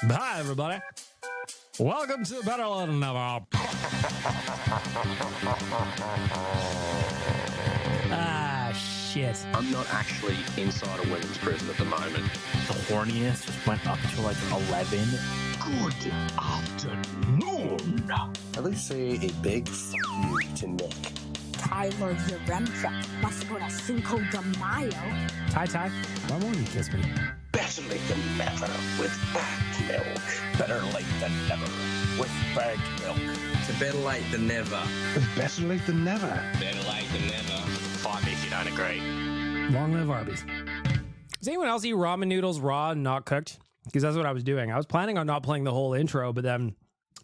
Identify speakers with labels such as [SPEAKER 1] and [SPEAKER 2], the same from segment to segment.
[SPEAKER 1] Hi, everybody. Welcome to Better Lait Than Never. Shit.
[SPEAKER 2] I'm not actually inside a women's prison at the moment.
[SPEAKER 3] The horniness just went up to like 11.
[SPEAKER 4] Good afternoon.
[SPEAKER 5] At least say a big f*** you to Nick.
[SPEAKER 6] Tyler Yaremchuk must go to Cinco de Mayo.
[SPEAKER 1] Ty, why won't you kiss me?
[SPEAKER 5] Better late than never with bagged milk.
[SPEAKER 4] Better late than never with bagged milk.
[SPEAKER 7] It's better late than never.
[SPEAKER 4] Better late than never.
[SPEAKER 2] Better late than never.
[SPEAKER 3] Fight me if you don't agree.
[SPEAKER 1] Long live Arby's. Does anyone else eat ramen noodles raw and not cooked? Because that's what I was doing. I was planning on not playing the whole intro, but then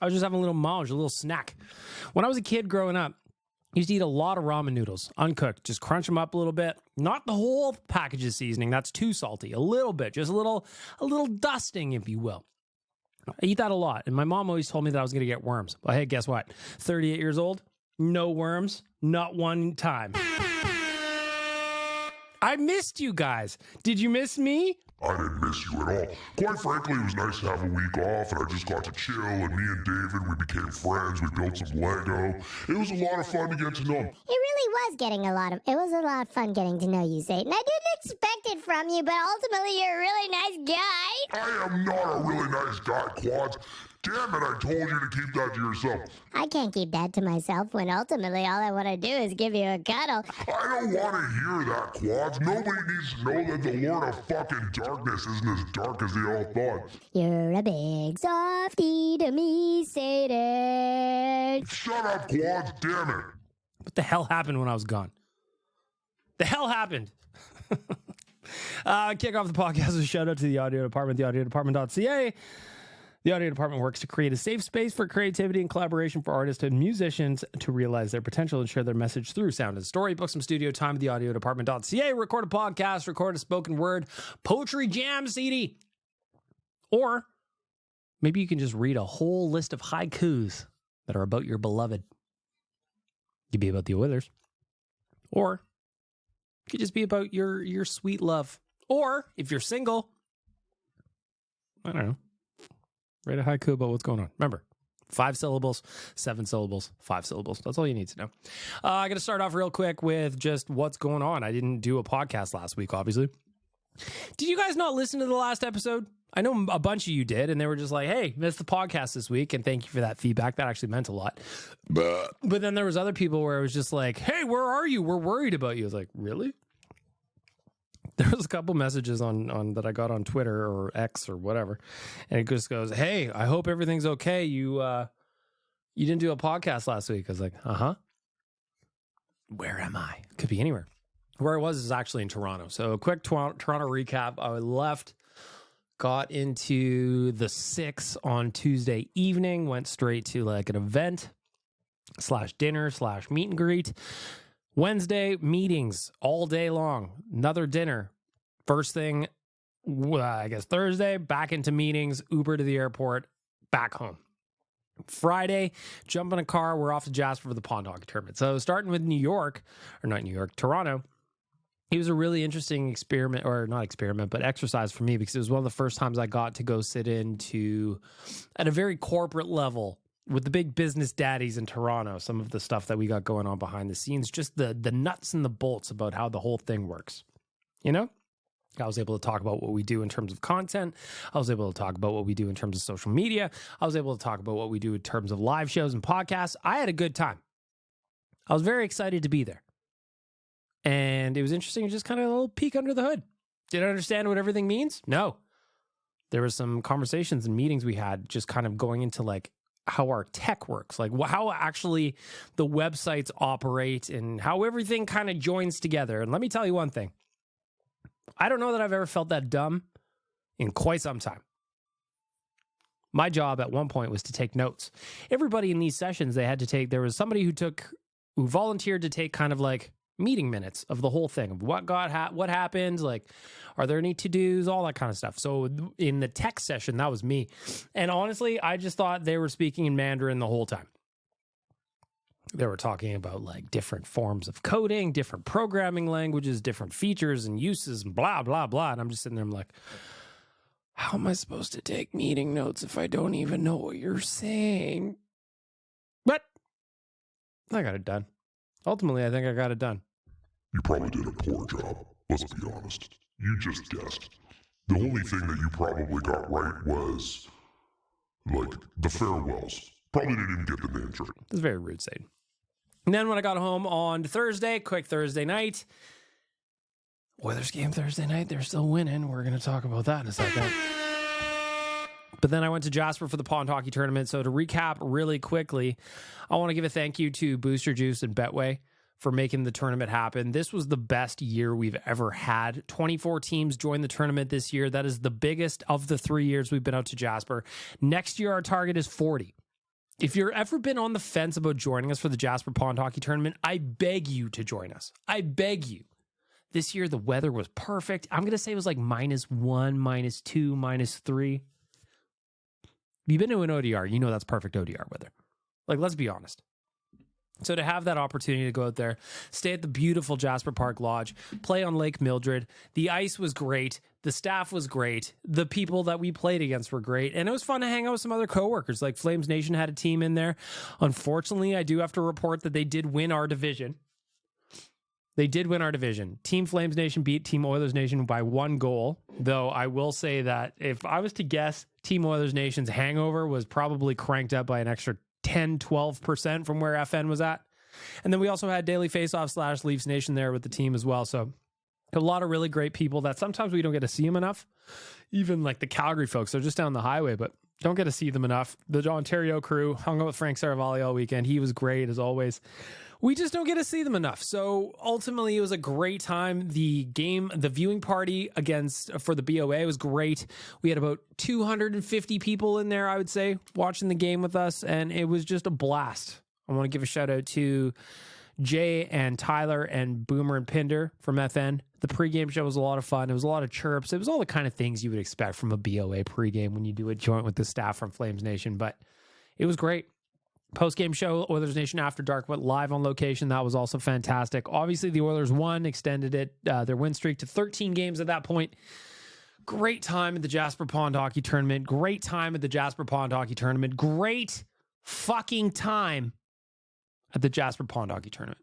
[SPEAKER 1] I was just having a little mange, a little snack. When I was a kid growing up, I used to eat a lot of ramen noodles, uncooked. Just crunch them up a little bit. Not the whole package of seasoning. That's too salty. A little bit. Just a little dusting, if you will. I eat that a lot. And my mom always told me that I was going to get worms. Well, hey, guess what? 38 years old, no worms, not one time. I missed you guys. Did you miss me?
[SPEAKER 8] I didn't miss you at all. Quite frankly, it was nice to have a week off, and I just got to chill, and me and David, we became friends, we built some Lego. It was a lot of fun to get to know him.
[SPEAKER 9] It really was it was a lot of fun getting to know you, Satan. I didn't expect it from you, but ultimately you're a really nice guy.
[SPEAKER 8] I am not a really nice guy, Quads. Damn it, I told you to keep that to yourself.
[SPEAKER 9] I can't keep that to myself when ultimately all I want to do is give you a cuddle.
[SPEAKER 8] I don't want to hear that, Quads. Nobody needs to know that the Lord of fucking darkness isn't as dark as they all thought.
[SPEAKER 9] You're a big softie to me, Satan.
[SPEAKER 8] Shut up, Quads, damn it.
[SPEAKER 1] What the hell happened when I was gone? The hell happened? Kick off the podcast with a shout out to the audio department, theaudiodepartment.ca. The audio department works to create a safe space for creativity and collaboration for artists and musicians to realize their potential and share their message through sound and story. Book some studio time at theaudiodepartment.ca. Record a podcast, record a spoken word, poetry jam CD. Or maybe you can just read a whole list of haikus that are about your beloved. It could be about the Oilers. Or it could just be about your sweet love. Or if you're single, I don't know. Write a haiku about what's going on. Remember, 5 syllables, 7 syllables, 5 syllables. That's all you need to know. I'm going to start off real quick with just what's going on. I didn't do a podcast last week, obviously. Did you guys not listen to the last episode? I know a bunch of you did, and they were just like, hey, missed the podcast this week, and thank you for that feedback. That actually meant a lot. But then there was other people where it was just like, hey, where are you? We're worried about you. I was like, really? There was a couple messages on that I got on Twitter or X or whatever, and it just goes, "Hey, I hope everything's okay. You didn't do a podcast last week." I was like, Where am I? Could be anywhere. Where I was is actually in Toronto. So a quick Toronto recap. I left, got into the 6 on Tuesday evening, went straight to like an event / dinner / meet and greet. Wednesday, meetings all day long. Another dinner. First thing, I guess Thursday, back into meetings, Uber to the airport, back home. Friday, jump in a car. We're off to Jasper for the pond hockey tournament. So starting with Toronto. It was a really interesting experiment, or not experiment, but exercise for me, because it was one of the first times I got to go sit into, at a very corporate level, with the big business daddies in Toronto, some of the stuff that we got going on behind the scenes, just the nuts and the bolts about how the whole thing works. You know? I was able to talk about what we do in terms of content. I was able to talk about what we do in terms of social media. I was able to talk about what we do in terms of live shows and podcasts. I had a good time. I was very excited to be there. And it was interesting, just kind of a little peek under the hood. Did I understand what everything means? No. There were some conversations and meetings we had just kind of going into like how our tech works, like how actually the websites operate and how everything kind of joins together. And let me tell you one thing. I don't know that I've ever felt that dumb in quite some time. My job at one point was to take notes. Everybody in these sessions, there was somebody who volunteered to take kind of like meeting minutes of the whole thing, of what happened, like, are there any to-dos, all that kind of stuff. So in the tech session, that was me. And honestly, I just thought they were speaking in Mandarin the whole time. They were talking about like different forms of coding, different programming languages, different features and uses and blah, blah, blah. And I'm just sitting there, I'm like, How am I supposed to take meeting notes if I don't even know what you're saying? But I got it done. Ultimately, I think I got it done.
[SPEAKER 8] You probably did a poor job. Let's be honest. You just guessed. The only thing that you probably got right was, like, the farewells. Probably didn't even get the names right.
[SPEAKER 1] That's very rude, Sade. And then when I got home on Thursday, quick Thursday night, Oilers game Thursday night, they're still winning. We're going to talk about that in a second. But then I went to Jasper for the pond hockey tournament. So to recap really quickly, I want to give a thank you to Booster Juice and Betway for making the tournament happen. This was the best year we've ever had. 24 teams joined the tournament this year. That is the biggest of the 3 years we've been out to Jasper. Next year, our target is 40. If you've ever been on the fence about joining us for the Jasper Pond Hockey Tournament, I beg you to join us. I beg you. This year, the weather was perfect. I'm going to say it was like -1, -2, -3. If you've been to an ODR, you know that's perfect ODR weather. Like, let's be honest. So to have that opportunity to go out there, stay at the beautiful Jasper Park Lodge, play on Lake Mildred, the ice was great, the staff was great, the people that we played against were great, and it was fun to hang out with some other coworkers. Like Flames Nation had a team in there. Unfortunately, I do have to report that they did win our division. They did win our division. Team Flames Nation beat Team Oilers Nation by 1 goal, though I will say that if I was to guess, Team Oilers Nation's hangover was probably cranked up by an extra 10-12% from where FN was at. And then we also had Daily Faceoff / Leafs Nation there with the team as well. So a lot of really great people that sometimes we don't get to see them enough. Even like the Calgary folks, they're just down the highway, but don't get to see them enough. The Ontario crew hung out with Frank Saravalli all weekend. He was great as always. We just don't get to see them enough. So ultimately, it was a great time. The game, the viewing party for the BOA was great. We had about 250 people in there, I would say, watching the game with us, and it was just a blast. I want to give a shout out to Jay and Tyler and Boomer and Pinder from FN. The pregame show was a lot of fun. It was a lot of chirps. It was all the kind of things you would expect from a BOA pregame when you do a joint with the staff from Flames Nation, but it was great. Post-game show, Oilers Nation After Dark went live on location. That was also fantastic. Obviously, the Oilers won, extended their win streak to 13 games at that point. Great time at the Jasper Pond Hockey Tournament. Great time at the Jasper Pond Hockey Tournament. Great fucking time at the Jasper Pond Hockey Tournament.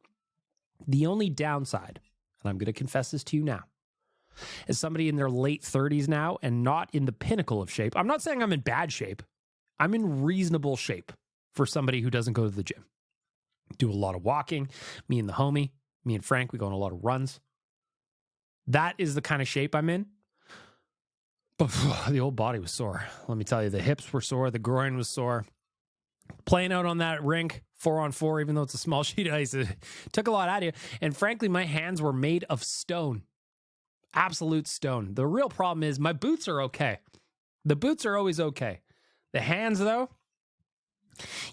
[SPEAKER 1] The only downside, and I'm going to confess this to you now, as somebody in their late 30s now and not in the pinnacle of shape. I'm not saying I'm in bad shape. I'm in reasonable shape for somebody who doesn't go to the gym. Do a lot of walking. Me and the homie, me and Frank, we go on a lot of runs. That is the kind of shape I'm in. But the old body was sore. Let me tell you, the hips were sore. The groin was sore. Playing out on that rink, 4-on-4, even though it's a small sheet of ice, it took a lot out of you. And frankly, my hands were made of stone. Absolute stone. The real problem is my boots are okay. The boots are always okay. The hands, though,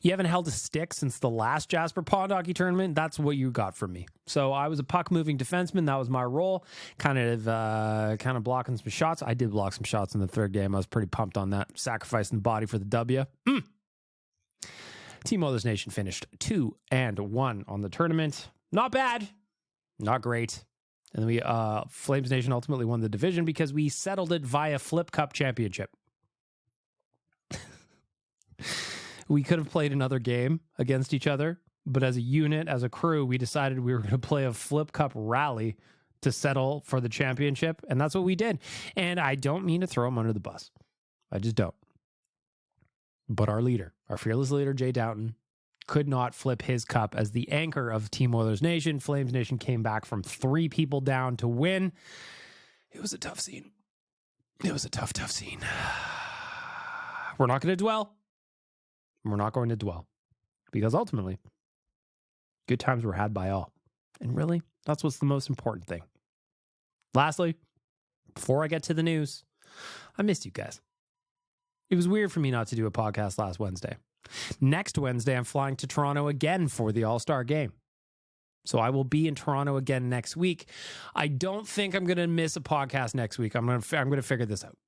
[SPEAKER 1] you haven't held a stick since the last Jasper Pond Hockey Tournament. That's what you got from me. So I was a puck-moving defenseman. That was my role. Kind of blocking some shots. I did block some shots in the third game. I was pretty pumped on that. Sacrificing the body for the W. Team Oilers Nation finished 2-1 on the tournament. Not bad. Not great. And we Flames Nation ultimately won the division because we settled it via Flip Cup Championship. We could have played another game against each other, but as a unit, as a crew, we decided we were going to play a Flip Cup rally to settle for the championship, and that's what we did. And I don't mean to throw him under the bus. I just don't. But our leader, our fearless leader, Jay Doughton, could not flip his cup as the anchor of Team Oilers Nation. Flames Nation came back from 3 people down to win. It was a tough scene. It was a tough scene. We're not going to dwell. We're not going to dwell because ultimately, good times were had by all. And really, that's what's the most important thing. Lastly, before I get to the news, I missed you guys. It was weird for me not to do a podcast last Wednesday. Next Wednesday, I'm flying to Toronto again for the All-Star game. So I will be in Toronto again next week. I don't think I'm going to miss a podcast next week. I'm going to figure this out.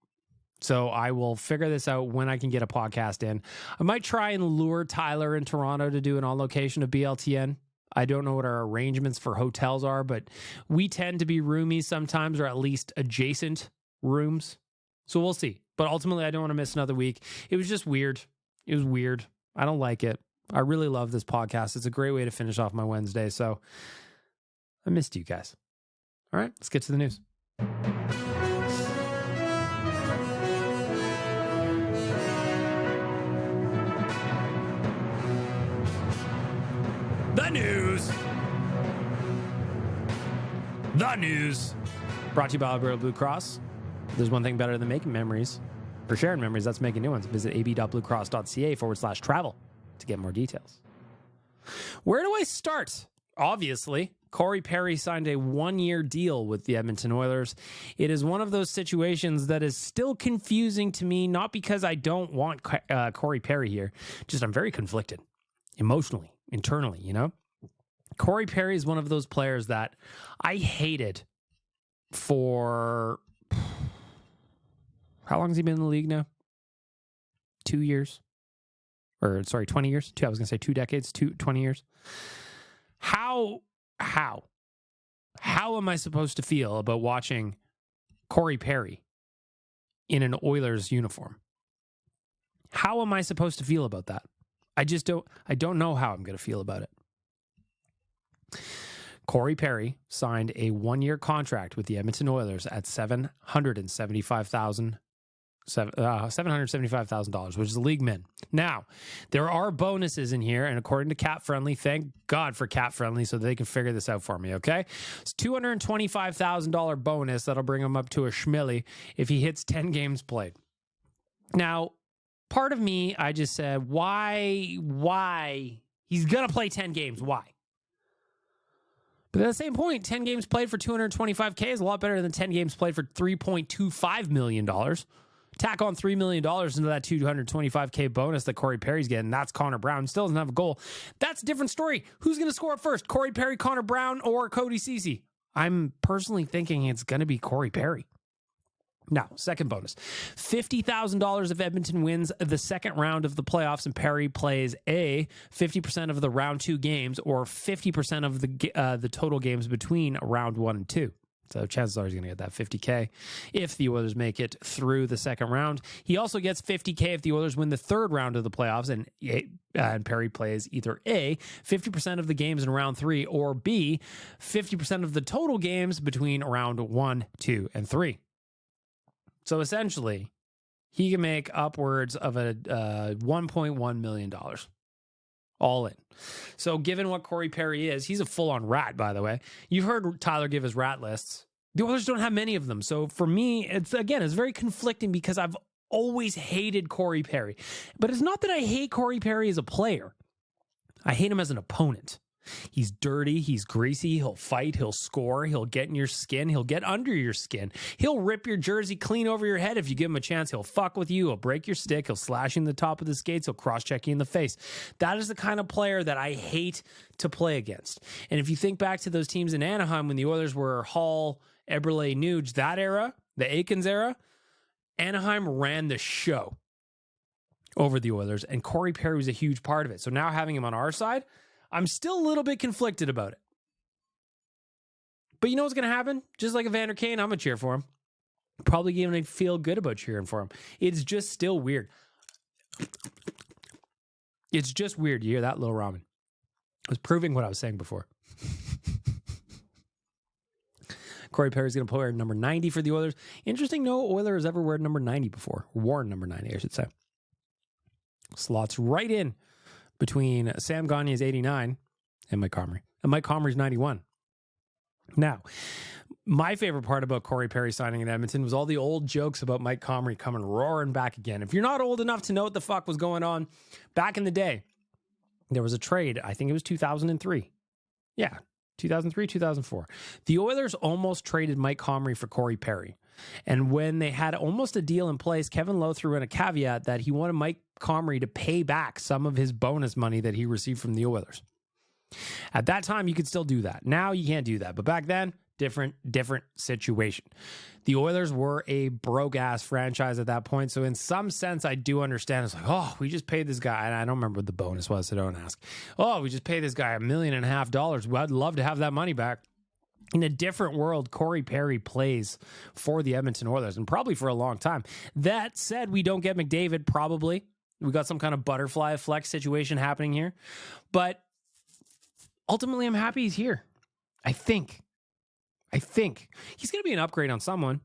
[SPEAKER 1] So I will figure this out when I can get a podcast in. I might try and lure Tyler in Toronto to do an on-location of BLTN. I don't know what our arrangements for hotels are, but we tend to be roomies sometimes, or at least adjacent rooms. So we'll see. But ultimately, I don't want to miss another week. It was just weird. It was weird. I don't like it. I really love this podcast. It's a great way to finish off my Wednesday. So I missed you guys. All right, let's get to the news. The news. The news. Brought to you by Alberta Blue Cross. There's one thing better than making memories, or sharing memories, that's making new ones. Visit ab.bluecross.ca/travel to get more details. Where do I start? Obviously, Corey Perry signed a 1-year deal with the Edmonton Oilers. It is one of those situations that is still confusing to me, not because I don't want Corey Perry here, just I'm very conflicted emotionally, internally, you know? Corey Perry is one of those players that I hated for... How long has he been in the league now? 2 years? Or, sorry, 20 years? I was going to say 2 decades, 20 years. How am I supposed to feel about watching Corey Perry in an Oilers uniform? How am I supposed to feel about that? I don't know how I'm going to feel about it. Corey Perry signed a 1-year contract with the Edmonton Oilers at $775,000, which is a league min. Now, there are bonuses in here, and according to Cap Friendly, thank God for Cap Friendly so they can figure this out for me, okay? It's $225,000 bonus that'll bring him up to a schmilly if he hits 10 games played. Now, part of me, I just said, why? He's going to play 10 games. Why? But at the same point, 10 games played for $225K is a lot better than 10 games played for $3.25 million. Tack on $3 million into that $225K bonus that Corey Perry's getting. That's Connor Brown. Still doesn't have a goal. That's a different story. Who's going to score first? Corey Perry, Connor Brown, or Cody Ceci? I'm personally thinking it's going to be Corey Perry. Now, second bonus. $50,000 if Edmonton wins the second round of the playoffs and Perry plays 50% of the round 2 games or 50% of the total games between round 1 and 2. So chances are he's going to get that $50K if the Oilers make it through the second round. He also gets $50K if the Oilers win the third round of the playoffs and Perry plays either A, 50% of the games in round 3, or B, 50% of the total games between round 1, 2, and 3. So essentially, he can make upwards of a $1.1 million all in. So given what Corey Perry is, he's a full-on rat, by the way. You've heard Tyler give his rat lists. The Oilers don't have many of them. So for me, it's very conflicting because I've always hated Corey Perry. But it's not that I hate Corey Perry as a player. I hate him as an opponent. He's dirty, he's greasy, he'll fight, he'll score, he'll get in your skin, he'll get under your skin, he'll rip your jersey clean over your head if you give him a chance, he'll fuck with you, he'll break your stick, he'll slash you in the top of the skates, he'll cross-check you in the face. That is the kind of player that I hate to play against. And if you think back to those teams in Anaheim when the Oilers were Hall, Eberle, Nuge, that era, the Aikens era, Anaheim ran the show over the Oilers, and Corey Perry was a huge part of it. So now having him on our side, I'm still a little bit conflicted about it. But you know what's going to happen? Just like Evander Kane, I'm going to cheer for him. Probably going to feel good about cheering for him. It's just still weird. It's just weird. You hear that, little ramen? I was proving what I was saying before. Corey Perry's going to wear number 90 for the Oilers. Interesting, no Oiler has ever worn number 90 before. Worn number 90, I should say. Slots right in between Sam Gagne's 89 and Mike Comrie. And Mike Comrie's 91. Now, my favorite part about Corey Perry signing in Edmonton was all the old jokes about Mike Comrie coming roaring back again. If you're not old enough to know what the fuck was going on, back in the day, there was a trade. I think it was 2003. Yeah, 2003, 2004. The Oilers almost traded Mike Comrie for Corey Perry. And when they had almost a deal in place, Kevin Lowe threw in a caveat that he wanted Mike Comrie to pay back some of his bonus money that he received from the Oilers. At that time, you could still do that. Now you can't do that. But back then, different situation. The Oilers were a broke-ass franchise at that point. So in some sense, I do understand. It's like, oh, we just paid this guy. And I don't remember what the bonus was, so don't ask. Oh, we just paid this guy $1.5 million. Well, I'd love to have that money back. in a different world, Corey Perry plays for the Edmonton Oilers and probably for a long time. That said, we don't get McDavid, probably. We got some kind of butterfly flex situation happening here. But ultimately, I'm happy he's here. I think he's going to be an upgrade on someone.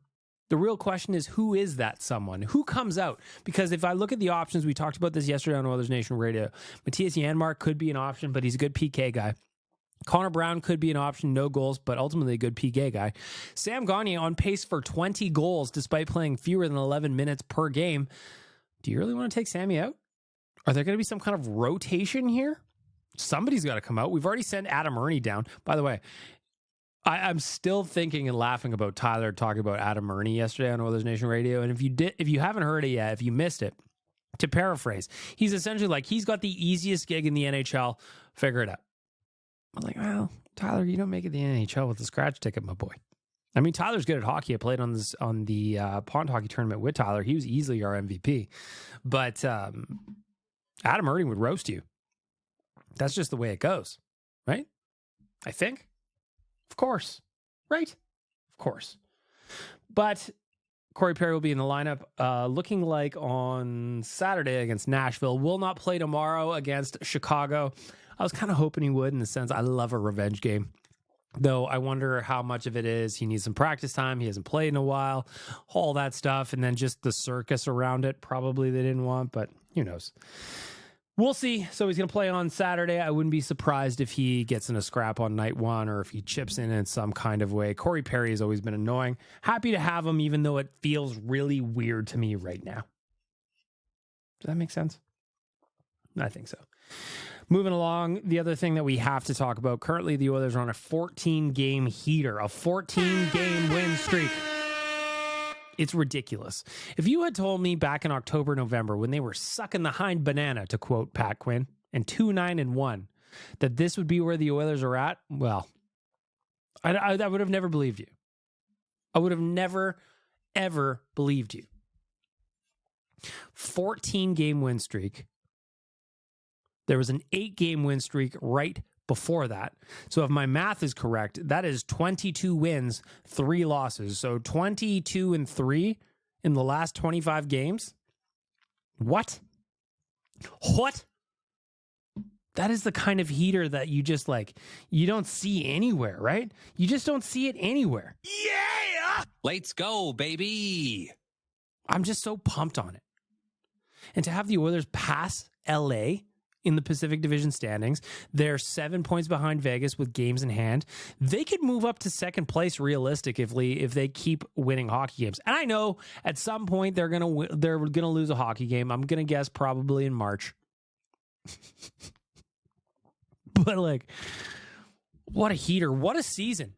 [SPEAKER 1] The real question is, who is that someone? Who comes out? Because if I look at the options, we talked about this yesterday on Oilers Nation Radio. Matthias Janmark could be an option, but he's a good PK guy. Connor Brown could be an option, no goals, but ultimately a good PK guy. Sam Gagner on pace for 20 goals despite playing fewer than 11 minutes per game. Do you really want to take Sammy out? Are there going to be some kind of rotation here? Somebody's got to come out. We've already sent Adam Ernie down. By the way, I'm still thinking and laughing about Tyler talking about Adam Ernie yesterday on Oilers Nation Radio. And if you haven't heard it yet, if you missed it, to paraphrase, he's essentially like, he's got the easiest gig in the NHL. Figure it out. I'm like, well, Tyler, you don't make it the NHL with a scratch ticket, my boy. I mean, Tyler's good at hockey. I played on the pond hockey tournament with Tyler. He was easily our MVP. But Adam Ernie would roast you. That's just the way it goes, right? I think. Of course. Right? Of course. But Corey Perry will be in the lineup, looking like on Saturday against Nashville. Will not play tomorrow against Chicago. I was kind of hoping he would, in the sense I love a revenge game. Though I wonder how much of it is he needs some practice time. He hasn't played in a while. All that stuff. And then just the circus around it. Probably they didn't want, but who knows? We'll see. So he's going to play on Saturday. I wouldn't be surprised if he gets in a scrap on night one or if he chips in some kind of way. Corey Perry has always been annoying. Happy to have him, even though it feels really weird to me right now. Does that make sense? I think so. Moving along, the other thing that we have to talk about, currently the Oilers are on a 14-game heater, a 14-game win streak. It's ridiculous. If you had told me back in October, November, when they were sucking the hind banana, to quote Pat Quinn, and 2-9-1, that this would be where the Oilers are at, well, I would have never believed you. I would have never, ever believed you. 14-game win streak. There was an 8-game win streak right before that. So if my math is correct, that is 22 wins, 3 losses. So 22-3 in the last 25 games. What? That is the kind of heater that you just you don't see anywhere, right? You just don't see it anywhere.
[SPEAKER 2] Yeah! Let's go, baby!
[SPEAKER 1] I'm just so pumped on it. And to have the Oilers pass LA in the Pacific Division standings, they're 7 points behind Vegas with games in hand. They could move up to second place realistically if they keep winning hockey games. And I know at some point they're gonna lose a hockey game. I'm gonna guess probably in March. But what a heater! What a season!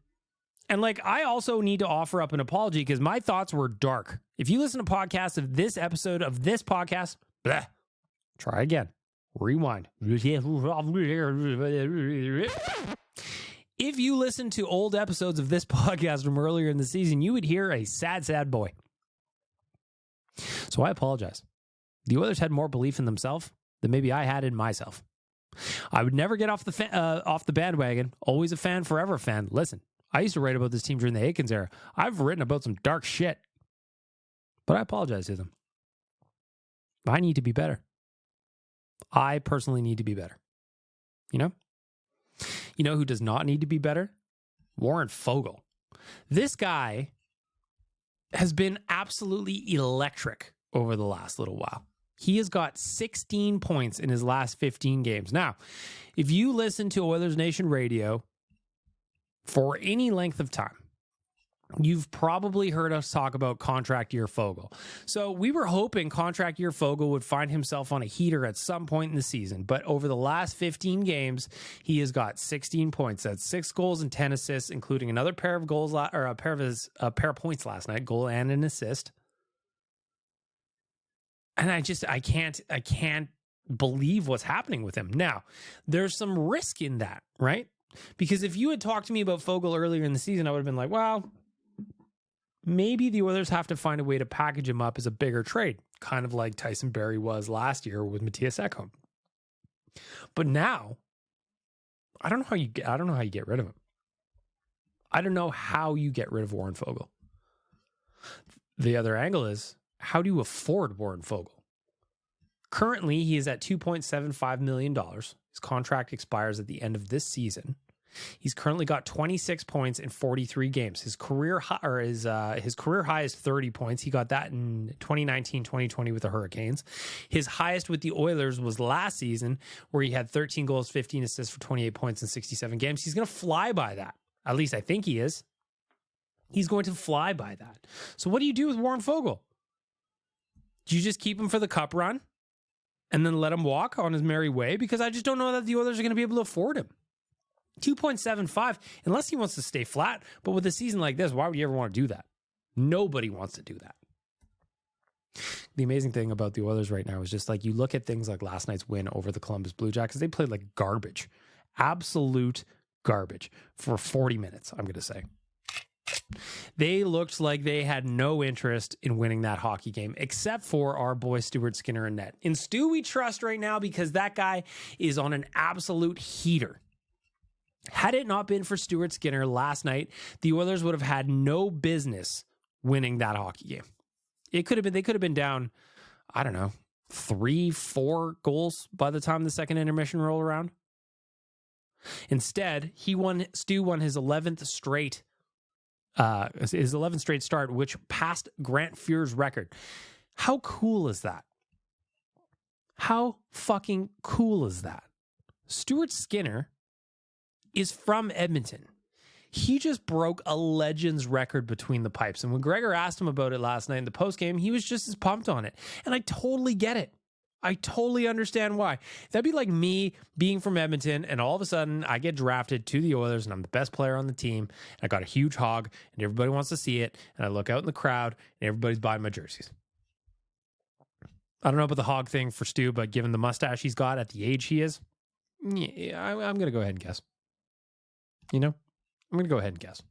[SPEAKER 1] And I also need to offer up an apology because my thoughts were dark. If you listen to podcasts of this episode of this podcast, bleh, try again. Rewind. If you listen to old episodes of this podcast from earlier in the season, you would hear a sad, sad boy. So I apologize. The Oilers had more belief in themselves than maybe I had in myself. I would never get off the bandwagon. Always a fan, forever a fan. Listen, I used to write about this team during the Aikens era. I've written about some dark shit. But I apologize to them. I need to be better. I personally need to be better. You know? You know who does not need to be better? Warren Fogle. This guy has been absolutely electric over the last little while. He has got 16 points in his last 15 games. Now, if you listen to Oilers Nation Radio for any length of time, you've probably heard us talk about contract year Fogle. So we were hoping contract year Fogle would find himself on a heater at some point in the season. But over the last 15 games, he has got 16 points. That's 6 goals and 10 assists, including another pair of goals or a pair of points last night, goal and an assist. And I can't believe what's happening with him. Now, there's some risk in that, right? Because if you had talked to me about Fogle earlier in the season, I would have been like, well, maybe the Oilers have to find a way to package him up as a bigger trade, kind of like Tyson Barrie was last year with Matthias Ekholm. But now, I don't know how you get rid of him. I don't know how you get rid of Warren Fogle. The other angle is, how do you afford Warren Fogle? Currently, he is at $2.75 million. His contract expires at the end of this season. He's currently got 26 points in 43 games. His career high is 30 points. He got that in 2019, 2020 with the Hurricanes. His highest with the Oilers was last season, where he had 13 goals, 15 assists for 28 points in 67 games. He's going to fly by that. At least I think he is. He's going to fly by that. So what do you do with Warren Fogle? Do you just keep him for the cup run and then let him walk on his merry way? Because I just don't know that the Oilers are going to be able to afford him. 2.75, unless he wants to stay flat. But with a season like this, why would you ever want to do that? Nobody wants to do that. The amazing thing about the Oilers right now is just like, you look at things like last night's win over the Columbus Blue Jackets. They played like garbage. Absolute garbage for 40 minutes, I'm going to say. They looked like they had no interest in winning that hockey game, except for our boy Stuart Skinner in net. And Stu we trust right now because that guy is on an absolute heater. Had it not been for Stuart Skinner last night, the Oilers would have had no business winning that hockey game. They could have been down, I don't know, 3-4 goals by the time the second intermission rolled around. Instead, Stu won his 11th straight start, which passed Grant Fuhr's record. How cool is that? How fucking cool is that? Stuart Skinner is from Edmonton. He just broke a Legends record between the pipes. And when Gregor asked him about it last night in the postgame, he was just as pumped on it. And I totally get it. I totally understand why. That'd be like me being from Edmonton and all of a sudden I get drafted to the Oilers and I'm the best player on the team. And I got a huge hog and everybody wants to see it. And I look out in the crowd and everybody's buying my jerseys. I don't know about the hog thing for Stu, but given the mustache he's got at the age he is, yeah, I'm going to go ahead and guess. You know, I'm going to go ahead and guess.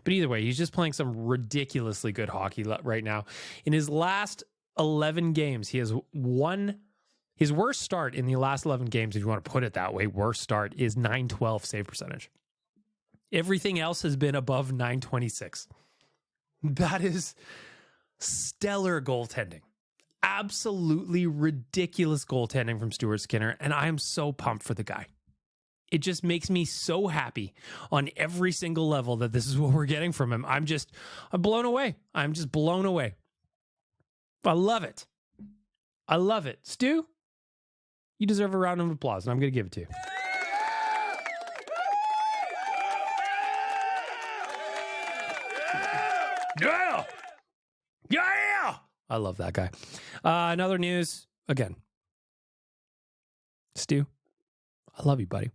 [SPEAKER 1] But either way, he's just playing some ridiculously good hockey right now. In his last 11 games, he has won. His worst start in the last 11 games, if you want to put it that way, worst start is .912 save percentage. Everything else has been above .926. That is stellar goaltending. Absolutely ridiculous goaltending from Stuart Skinner, and I am so pumped for the guy. It just makes me so happy on every single level that this is what we're getting from him. I'm blown away. I'm just blown away. I love it. I love it. Stu, you deserve a round of applause, and I'm going to give it to you. Yeah! Yeah! I love that guy. Another news, again. Stu, I love you, buddy.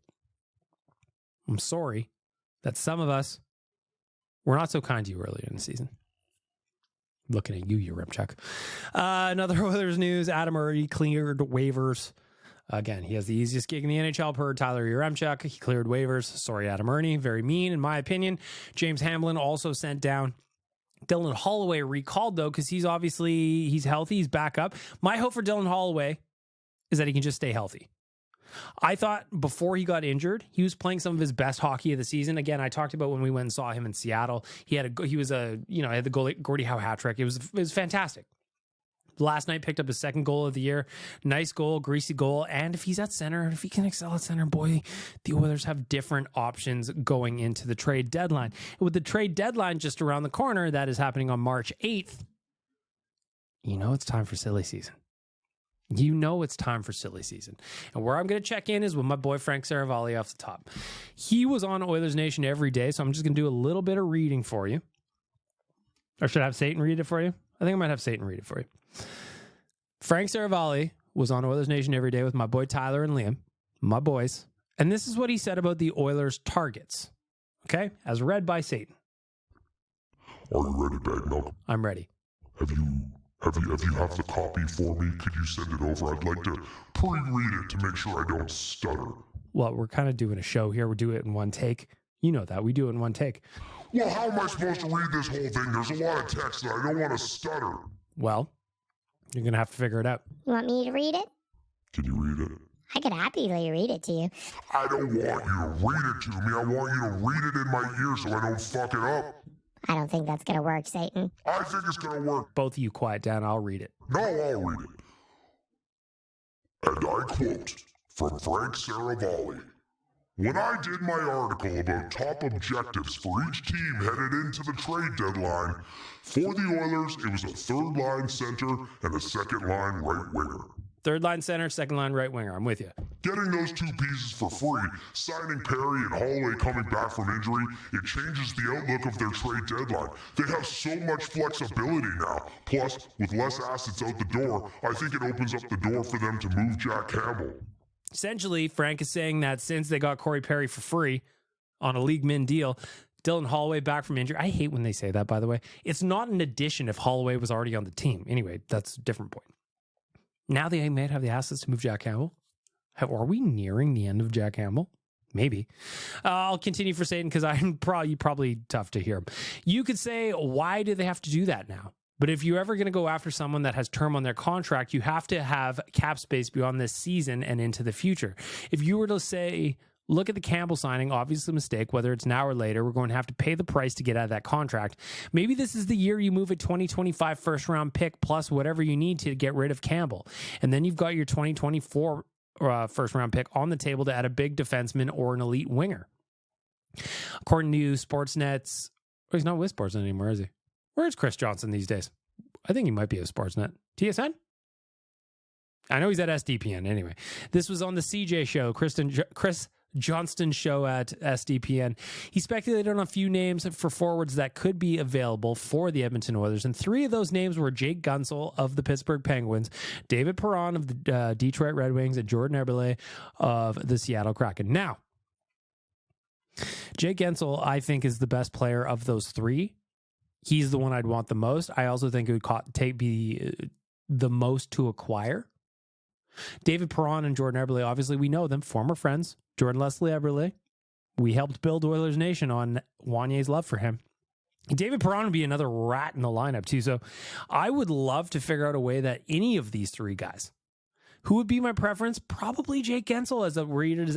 [SPEAKER 1] I'm sorry that some of us were not so kind to you earlier in the season. Looking at you, Yaremchuk. Another Oilers news, Adam Murray cleared waivers. Again, he has the easiest gig in the NHL per Tyler Yaremchuk. He cleared waivers. Sorry, Adam Murray. Very mean, in my opinion. James Hamlin also sent down. Dylan Holloway recalled, though, because he's healthy. He's back up. My hope for Dylan Holloway is that he can just stay healthy. I thought before he got injured, he was playing some of his best hockey of the season. Again, I talked about when we went and saw him in Seattle. He had the Gordie Howe hat trick. It was fantastic. Last night picked up his second goal of the year. Nice goal, greasy goal. And if he's at center, if he can excel at center, boy, the Oilers have different options going into the trade deadline. And with the trade deadline just around the corner, that is happening on March 8th, it's time for silly season. It's time for silly season. And where I'm going to check in is with my boy Frank Saravalli off the top. He was on Oilers Nation every day, so I'm just going to do a little bit of reading for you. Or should I have Satan read it for you? I think I might have Satan read it for you. Frank Saravalli was on Oilers Nation every day with my boy Tyler and Liam, my boys. And this is what he said about the Oilers' targets. Okay? As read by Satan.
[SPEAKER 8] Are you ready, Bag Milk?
[SPEAKER 1] I'm ready.
[SPEAKER 8] Have you have the copy for me? Could you send it over? I'd like to pre-read it to make sure I don't stutter.
[SPEAKER 1] Well, we're kind of doing a show here. We do it in one take. You know that. We do it in one take.
[SPEAKER 8] Well, how am I supposed to read this whole thing? There's a lot of text that I don't want to stutter.
[SPEAKER 1] Well, you're going to have to figure it out.
[SPEAKER 9] You want me to read it?
[SPEAKER 8] Can you read it?
[SPEAKER 9] I could happily read it to you.
[SPEAKER 8] I don't want you to read it to me. I want you to read it in my ear so I don't fuck it up.
[SPEAKER 9] I don't think that's going to work, Satan.
[SPEAKER 8] I think it's going to work.
[SPEAKER 1] Both of you quiet down. I'll read it.
[SPEAKER 8] No, I'll read it. And I quote from Frank Saravalli. When I did my article about top objectives for each team headed into the trade deadline, for the Oilers, it was a third-line center and a second-line right winger.
[SPEAKER 1] Third line center, second line right winger. I'm with you.
[SPEAKER 8] Getting those two pieces for free, signing Perry and Holloway coming back from injury, it changes the outlook of their trade deadline. They have so much flexibility now. Plus, with less assets out the door, I think it opens up the door for them to move Jack Campbell.
[SPEAKER 1] Essentially, Frank is saying that since they got Corey Perry for free on a league min deal, Dylan Holloway back from injury. I hate when they say that, by the way. It's not an addition if Holloway was already on the team. Anyway, that's a different point. Now they might have the assets to move Jack Campbell. Are we nearing the end of Jack Campbell? Maybe. I'll continue for Satan because I'm probably tough to hear. You could say, why do they have to do that now? But if you're ever going to go after someone that has term on their contract, you have to have cap space beyond this season and into the future. If you were to say, look at the Campbell signing, obviously a mistake, whether it's now or later, we're going to have to pay the price to get out of that contract. Maybe this is the year you move a 2025 first round pick plus whatever you need to get rid of Campbell. And then you've got your 2024 first round pick on the table to add a big defenseman or an elite winger. According to Sportsnet's, he's not with Sportsnet anymore, is he? Where's Chris Johnson these days? I think he might be at Sportsnet. TSN? I know he's at SDPN anyway. This was on the CJ show, Chris Johnston show at SDPN. He speculated on a few names for forwards that could be available for the Edmonton Oilers, and three of those names were Jake Gunsel of the Pittsburgh Penguins, David Perron of the Detroit Red Wings, and Jordan Eberle of the Seattle Kraken. Now, Jake Gunsel, I think, is the best player of those three. He's the one I'd want the most. I also think it would be the most to acquire. David Perron and Jordan Eberle, obviously we know them, former friends. Jordan Leslie Eberle, we helped build Oilers Nation on Wanye's love for him. David Perron would be another rat in the lineup too. So I would love to figure out a way that any of these three guys, who would be my preference? Probably Jake Gunsel, as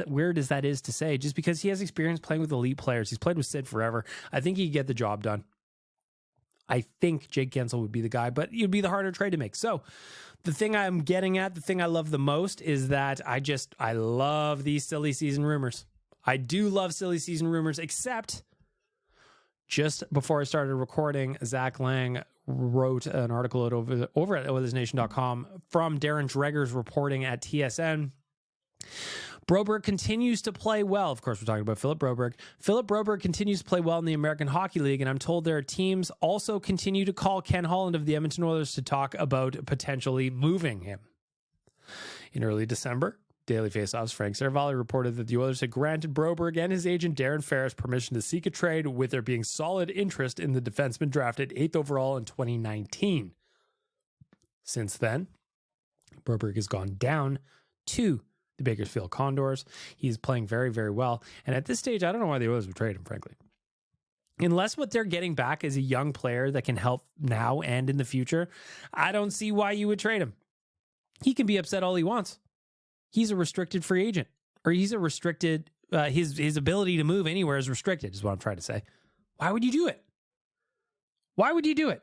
[SPEAKER 1] weird as that is to say, just because he has experience playing with elite players. He's played with Sid forever. I think he could get the job done. I think Jake Gunsel would be the guy, but it'd be the harder trade to make. So the thing I'm getting at, the thing I love the most is that I love these silly season rumors. I do love silly season rumors, except just before I started recording, Zach Lang wrote an article over at OilersNation.com from Darren Dreger's reporting at TSN. Broberg continues to play well. Of course, we're talking about Philip Broberg. Philip Broberg continues to play well in the American Hockey League, and I'm told their teams also continue to call Ken Holland of the Edmonton Oilers to talk about potentially moving him. In early December, Daily Faceoff's Frank Saravalli reported that the Oilers had granted Broberg and his agent Darren Ferris permission to seek a trade, with there being solid interest in the defenseman drafted 8th overall in 2019. Since then, Broberg has gone down to the Bakersfield Condors. He's playing very, very well. And at this stage, I don't know why the Oilers would trade him, frankly. Unless what they're getting back is a young player that can help now and in the future, I don't see why you would trade him. He can be upset all he wants. He's a restricted free agent. Or he's a restricted, his ability to move anywhere is restricted, is what I'm trying to say. Why would you do it? Why would you do it?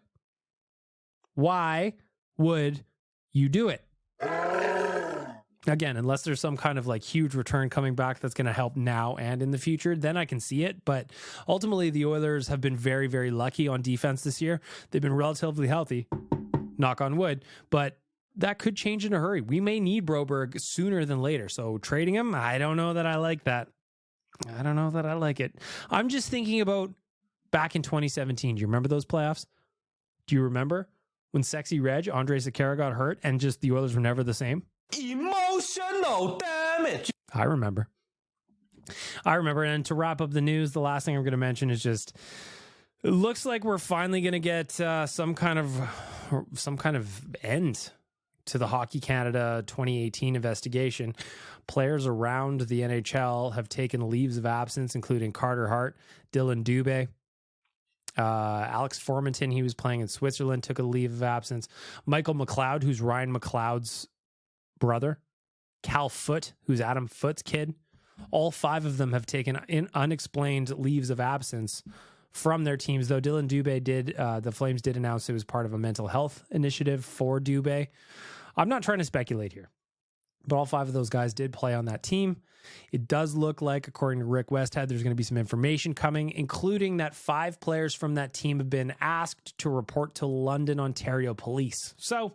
[SPEAKER 1] Why would you do it? Again, unless there's some kind of like huge return coming back that's going to help now and in the future, then I can see it. But ultimately, the Oilers have been very, very lucky on defense this year. They've been relatively healthy, knock on wood, but that could change in a hurry. We may need Broberg sooner than later. So trading him, I don't know that I like that. I don't know that I like it. I'm just thinking about back in 2017. Do you remember those playoffs? Do you remember when Sexy Reg, Andre Sekera, got hurt and just the Oilers were never the same?
[SPEAKER 2] Emotional damage.
[SPEAKER 1] I remember. And to wrap up the news, the last thing I'm going to mention is just, it looks like we're finally going to get some kind of end to the Hockey Canada 2018 investigation. Players around the NHL have taken leaves of absence, including Carter Hart, Dylan Dubé, Alex Formanton. He was playing in Switzerland, took a leave of absence. Michael McLeod, who's Ryan McLeod's brother, Cal Foote, who's Adam Foote's kid. All 5 of them have taken unexplained leaves of absence from their teams, though Dylan Dubé did, the Flames did announce it was part of a mental health initiative for Dubé. I'm not trying to speculate here, but all 5 of those guys did play on that team. It does look like, according to Rick Westhead, there's going to be some information coming, including that 5 players from that team have been asked to report to London, Ontario police. So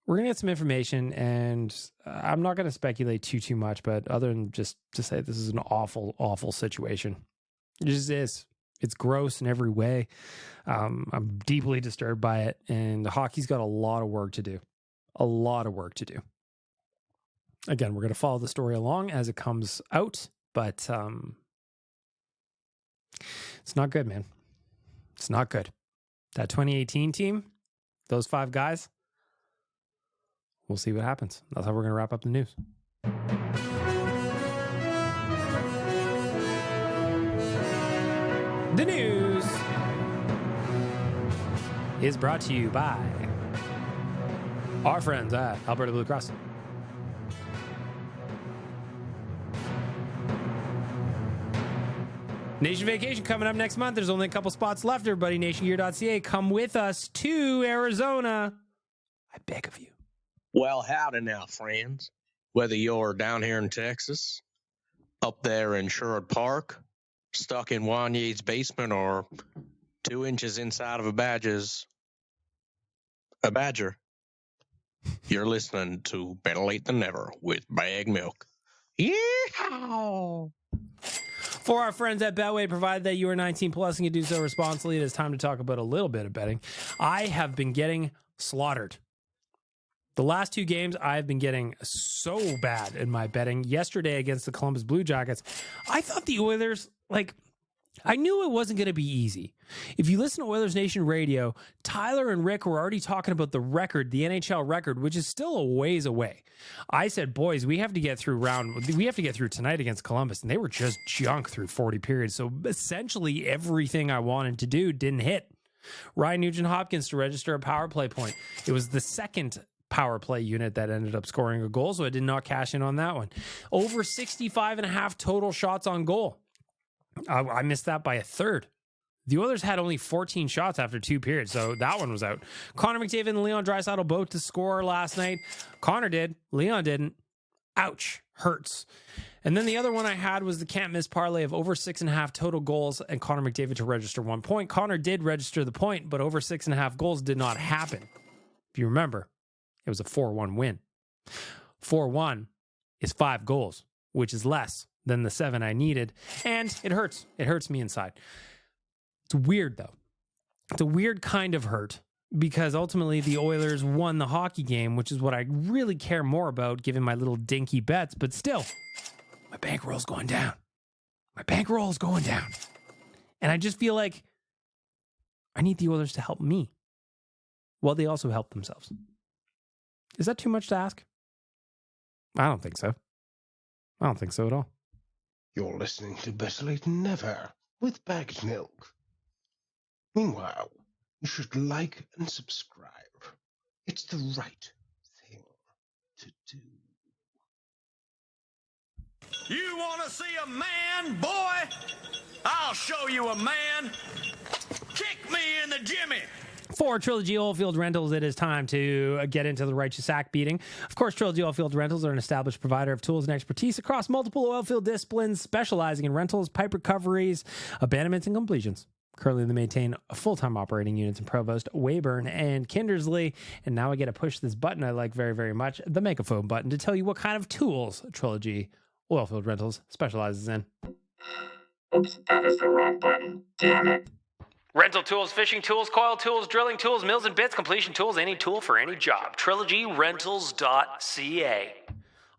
[SPEAKER 1] we're going to get some information, and I'm not going to speculate too much, but other than just to say this is an awful, awful situation. It just is. It's gross in every way. I'm deeply disturbed by it, and the hockey's got a lot of work to do. A lot of work to do. Again, we're going to follow the story along as it comes out, but it's not good, man. It's not good. That 2018 team, those 5 guys, we'll see what happens. That's how we're going to wrap up the news. The news is brought to you by our friends at Alberta Blue Cross. Nation Vacation coming up next month. There's only a couple spots left, everybody. NationGear.ca. Come with us to Arizona. I beg of you.
[SPEAKER 5] Well, howdy now, friends. Whether you're down here in Texas, up there in Sherwood Park, stuck in Wanye's basement, or 2 inches inside of a badger, you're listening to Better Lait Than Never with Bag Milk. Yeah.
[SPEAKER 1] For our friends at Betway, provided that you are 19 plus and can do so responsibly, it is time to talk about a little bit of betting. I have been getting slaughtered. The last 2 games, I've been getting so bad in my betting. Yesterday against the Columbus Blue Jackets, I thought the Oilers, I knew it wasn't going to be easy. If you listen to Oilers Nation Radio, Tyler and Rick were already talking about the record, the NHL record, which is still a ways away. I said, boys, we have to get through tonight against Columbus, and they were just junk through 40 periods. So essentially everything I wanted to do didn't hit. Ryan Nugent-Hopkins to register a power play point. It was the second power play unit that ended up scoring a goal, so I did not cash in on that one. Over 65.5 total shots on goal. I missed that by a third. The Oilers had only 14 shots after 2 periods, so that one was out. Connor McDavid and Leon Draisaitl both to score last night. Connor did. Leon didn't. Ouch. Hurts. And then the other one I had was the can't miss parlay of over 6.5 total goals and Connor McDavid to register 1 point. Connor did register the point, but over 6.5 goals did not happen. If you remember, it was a 4-1 win. 4-1 is 5 goals, which is less than the 7 I needed. And it hurts. It hurts me inside. It's weird, though. It's a weird kind of hurt because ultimately the Oilers won the hockey game, which is what I really care more about given my little dinky bets. But still, my bankroll's going down. My bankroll is going down. And I just feel like I need the Oilers to help me while they also help themselves. Is that too much to ask? I don't think so. I don't think so at all.
[SPEAKER 4] You're listening to Better Lait Than Never with Bagged Milk. Meanwhile, you should like and subscribe. It's the right thing to do.
[SPEAKER 2] You want to see a man, boy? I'll show you a man. Kick me in the jimmy.
[SPEAKER 1] For Trilogy Oilfield Rentals, it is time to get into the righteous sack beating. Of course, Trilogy Oilfield Rentals are an established provider of tools and expertise across multiple oilfield disciplines, specializing in rentals, pipe recoveries, abandonments, and completions. Currently, they maintain full-time operating units in Provost, Weyburn, and Kindersley. And now I get to push this button I like very, very much, the Megaphone button, to tell you what kind of tools Trilogy Oilfield Rentals specializes in.
[SPEAKER 10] Oops, that is the wrong button. Damn it.
[SPEAKER 1] Rental tools, fishing tools, coil tools, drilling tools, mills and bits, completion tools, any tool for any job. TrilogyRentals.ca.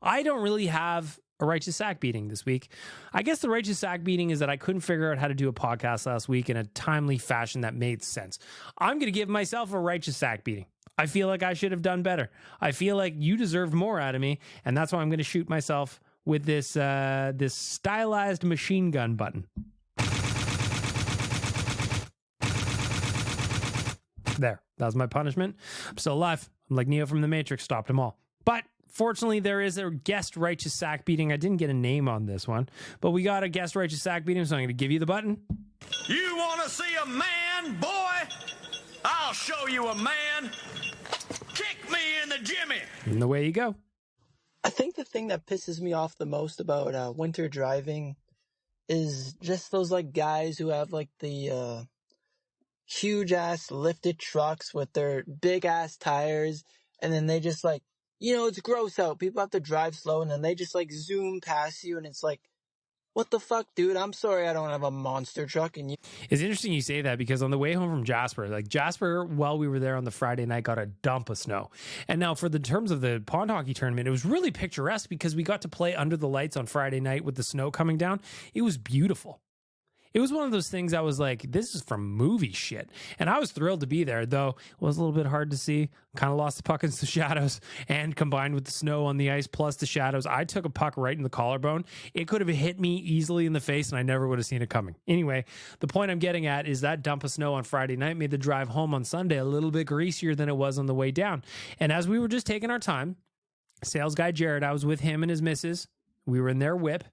[SPEAKER 1] I don't really have a righteous sack beating this week. I guess the righteous sack beating is that I couldn't figure out how to do a podcast last week in a timely fashion that made sense. I'm going to give myself a righteous sack beating. I feel like I should have done better. I feel like you deserved more out of me, and that's why I'm going to shoot myself with this this stylized machine gun button. There, that was my punishment. I'm still alive. I'm like Neo from The Matrix, stopped them all. But Fortunately, there is a guest righteous sack beating. I didn't get a name on this one, but we got a guest righteous sack beating, so I'm going to give you the button.
[SPEAKER 2] You want to see a man, boy? I'll show you a man. Kick me in the jimmy.
[SPEAKER 1] And away you go.
[SPEAKER 11] I think the thing that pisses me off the most about winter driving is just those like guys who have like the huge ass lifted trucks with their big ass tires, and then they just like, you know, it's gross out. People have to drive slow, and then they just like zoom past you, and it's like, what the fuck, dude? I'm sorry I don't have a monster truck. And you.
[SPEAKER 1] It's interesting you say that because on the way home from Jasper, while we were there on the Friday night, got a dump of snow. And now for the terms of the pond hockey tournament, it was really picturesque because we got to play under the lights on Friday night with the snow coming down. It was beautiful. It was one of those things I was like, this is from movie shit. And I was thrilled to be there, though it was a little bit hard to see. Kind of lost the puck into the shadows, and combined with the snow on the ice plus the shadows, I took a puck right in the collarbone. It could have hit me easily in the face, and I never would have seen it coming. Anyway, the point I'm getting at is that dump of snow on Friday night made the drive home on Sunday a little bit greasier than it was on the way down. And as we were just taking our time, sales guy Jared, I was with him and his missus. We were in their whip.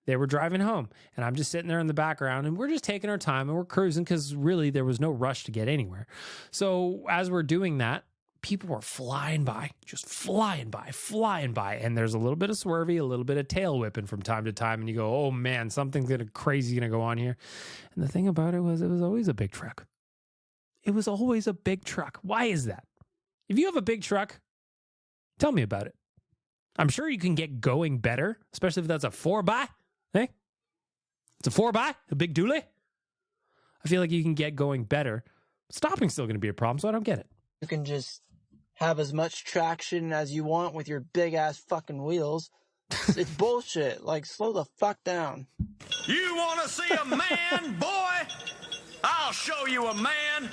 [SPEAKER 1] They were driving home, and I'm just sitting there in the background, and we're just taking our time, and we're cruising because really there was no rush to get anywhere. So as we're doing that, people were flying by, just flying by, and there's a little bit of swervy, a little bit of tail whipping from time to time, and you go, oh man, something's crazy gonna go on here. And the thing about it was always a big truck. It was always a big truck. Why is that? If you have a big truck, tell me about it. I'm sure you can get going better, especially if that's a 4x. Hey, it's a 4x, a big dually. I feel like you can get going better. Stopping's still going to be a problem, so I don't get it.
[SPEAKER 11] You can just have as much traction as you want with your big ass fucking wheels. It's bullshit. Like, slow the fuck down.
[SPEAKER 2] You want to see a man, boy? I'll show you a man.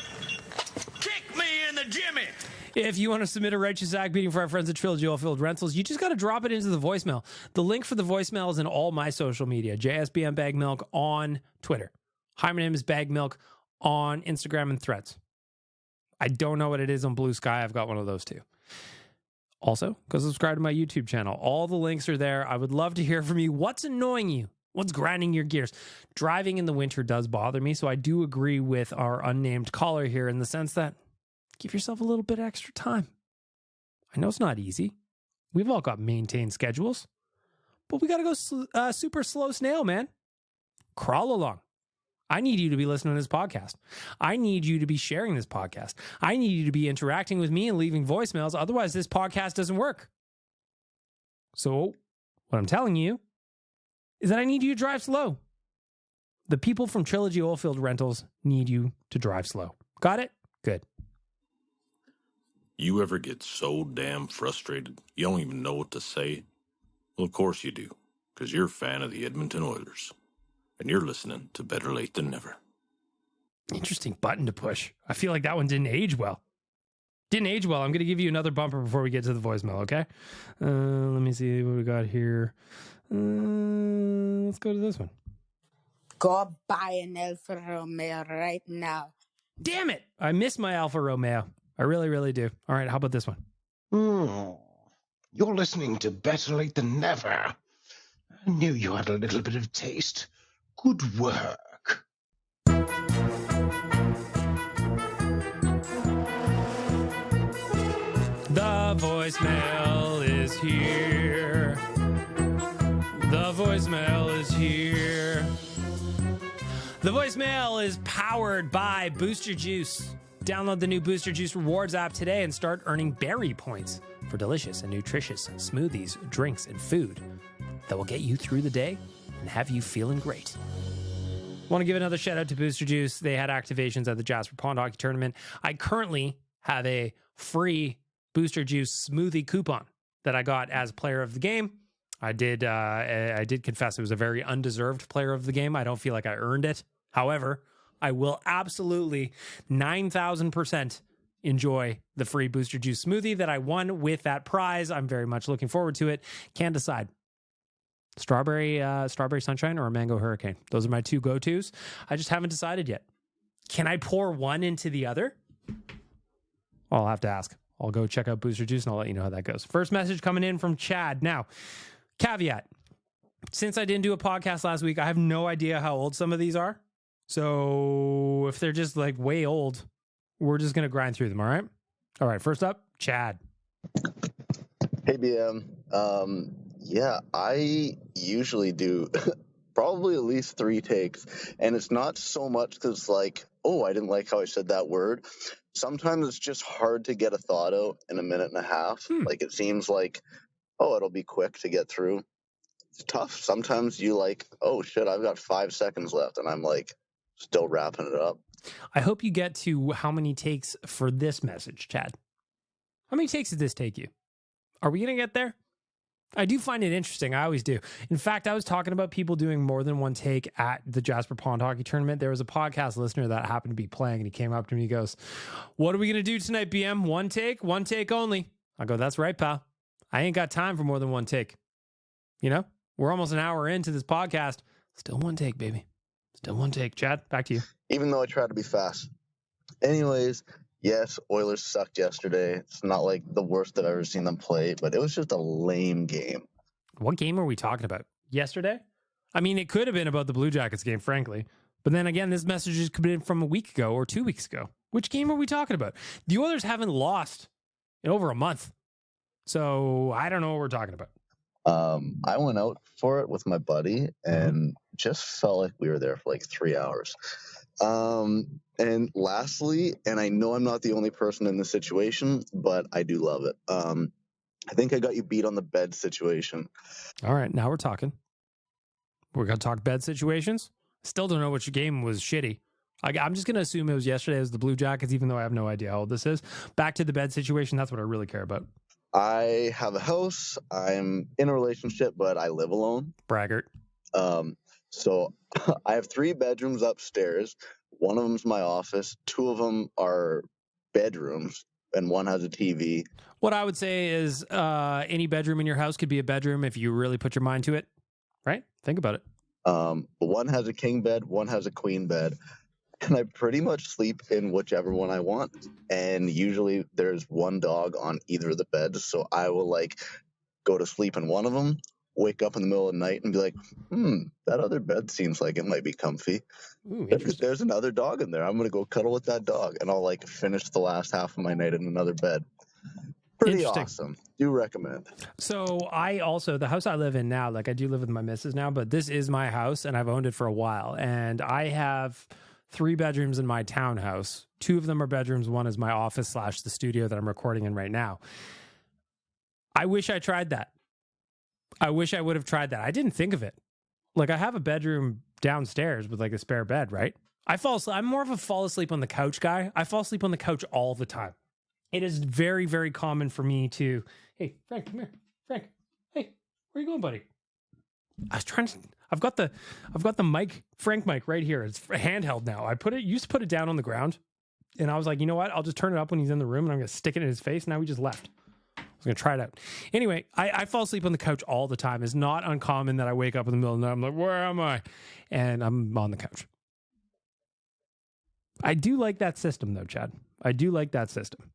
[SPEAKER 2] Kick me in the jimmy.
[SPEAKER 1] If you want to submit a righteous act beating for our friends at Trilogy Oilfield Rentals, you just got to drop it into the voicemail. The link for the voicemail is in all my social media. JSBM Bag Milk on Twitter. Hi, my name is Bag Milk on Instagram and Threads. I don't know what it is on Blue Sky. I've got one of those too. Also, go subscribe to my YouTube channel. All the links are there. I would love to hear from you. What's annoying you? What's grinding your gears? Driving in the winter does bother me, so I do agree with our unnamed caller here in the sense that give yourself a little bit extra time. I know it's not easy. We've all got maintained schedules, but we got to go super slow snail, man. Crawl along. I need you to be listening to this podcast. I need you to be sharing this podcast. I need you to be interacting with me and leaving voicemails. Otherwise, this podcast doesn't work. So what I'm telling you is that I need you to drive slow. The people from Trilogy Oilfield Rentals need you to drive slow. Got it? Good.
[SPEAKER 12] You ever get so damn frustrated you don't even know what to say? Well, of course you do, because you're a fan of the Edmonton Oilers, and you're listening to Better Late Than Never.
[SPEAKER 1] Interesting button to push. I feel like that one didn't age well. I'm going to give you another bumper before we get to the voicemail, okay? Let me see what we got here. Let's go to this one.
[SPEAKER 6] Go buy an Alfa Romeo right now.
[SPEAKER 1] Damn it! I miss my Alfa Romeo. I really, really do. All right, how about this one?
[SPEAKER 4] You're listening to Better Late Than Never. I knew you had a little bit of taste. Good work.
[SPEAKER 1] The voicemail is here. The voicemail is here. The voicemail is powered by Booster Juice. Download the new Booster Juice Rewards app today and start earning berry points for delicious and nutritious smoothies, drinks, and food that will get you through the day and have you feeling great. Want to give another shout out to Booster Juice. They had activations at the Jasper Pond Hockey Tournament. I currently have a free Booster Juice smoothie coupon that I got as player of the game. I did confess it was a very undeserved player of the game. I don't feel like I earned it. However, I will absolutely 9,000% enjoy the free Booster Juice smoothie that I won with that prize. I'm very much looking forward to it. Can't decide. Strawberry sunshine or a mango hurricane. Those are my two go-tos. I just haven't decided yet. Can I pour one into the other? I'll have to ask. I'll go check out Booster Juice and I'll let you know how that goes. First message coming in from Chad. Now, caveat. Since I didn't do a podcast last week, I have no idea how old some of these are. So if they're just like way old, we're just going to grind through them. All right. All right. First up, Chad.
[SPEAKER 13] Hey, BM. Yeah, I usually do probably at least 3 takes. And it's not so much because, like, oh, I didn't like how I said that word. Sometimes it's just hard to get a thought out in a minute and a half. Like, it seems like, oh, it'll be quick to get through. It's tough. Sometimes you like, oh, shit, I've got 5 seconds left. And I'm, like, still wrapping it up.
[SPEAKER 1] I hope you get to how many takes for this message, Chad. How many takes did this take you? Are we going to get there? I do find it interesting. I always do. In fact, I was talking about people doing more than one take at the Jasper Pond Hockey Tournament. There was a podcast listener that happened to be playing, and he came up to me and he goes, "What are we going to do tonight, BM? One take only." I go, "That's right, pal. I ain't got time for more than one take." You know, we're almost an hour into this podcast. Still one take, baby. Still one take. Chad, back to you.
[SPEAKER 13] Even though I try to be fast. Anyways, yes, Oilers sucked yesterday. It's not like the worst I've ever seen them play, but it was just a lame game.
[SPEAKER 1] What game are we talking about? Yesterday? I mean, it could have been about the Blue Jackets game, frankly. But then again, this message has come in from a week ago or 2 weeks ago. Which game are we talking about? The Oilers haven't lost in over a month. So I don't know what we're talking about.
[SPEAKER 13] I went out for it with my buddy and just felt like we were there for like 3 hours. And lastly, and I know I'm not the only person in this situation, but I do love it. I think I got you beat on the bed situation.
[SPEAKER 1] All right, now we're talking. We're going to talk bed situations. Still don't know which game was shitty. I'm just going to assume it was yesterday. It was the Blue Jackets, even though I have no idea how old this is. Back to the bed situation. That's what I really care about.
[SPEAKER 13] I have a house. I'm in a relationship, but I live alone.
[SPEAKER 1] Braggart.
[SPEAKER 13] So I have 3 bedrooms upstairs. One of them's my office. 2 of them are bedrooms, and 1 has a TV.
[SPEAKER 1] What I would say is any bedroom in your house could be a bedroom if you really put your mind to it, right? Think about it.
[SPEAKER 13] 1 has a king bed, 1 has a queen bed, and I pretty much sleep in whichever one I want. And usually there's 1 dog on either of the beds, so I will like go to sleep in one of them, wake up in the middle of the night and be like, that other bed seems like it might be comfy.
[SPEAKER 1] Ooh,
[SPEAKER 13] there's another dog in there. I'm going to go cuddle with that dog. And I'll like finish the last half of my night in another bed. Pretty awesome. Do recommend.
[SPEAKER 1] So I also, the house I live in now, like I do live with my missus now, but this is my house and I've owned it for a while. And I have 3 bedrooms in my townhouse. 2 of them are bedrooms. 1 is my office / the studio that I'm recording in right now. I wish I tried that. I wish I would have tried that. I didn't think of it. Like I have a bedroom downstairs with like a spare bed, right? I'm more of a fall asleep on the couch guy. I fall asleep on the couch all the time. It is very, very common for me to, hey, Frank, come here. Frank, hey, where you going, buddy? I've got the mic, Frank mic right here. It's handheld now. Used to put it down on the ground. And I was like, you know what? I'll just turn it up when he's in the room and I'm going to stick it in his face. Now he just left. I was going to try it out. Anyway, I fall asleep on the couch all the time. It's not uncommon that I wake up in the middle of the night. I'm like, where am I? And I'm on the couch. I do like that system though, Chad. I do like that system.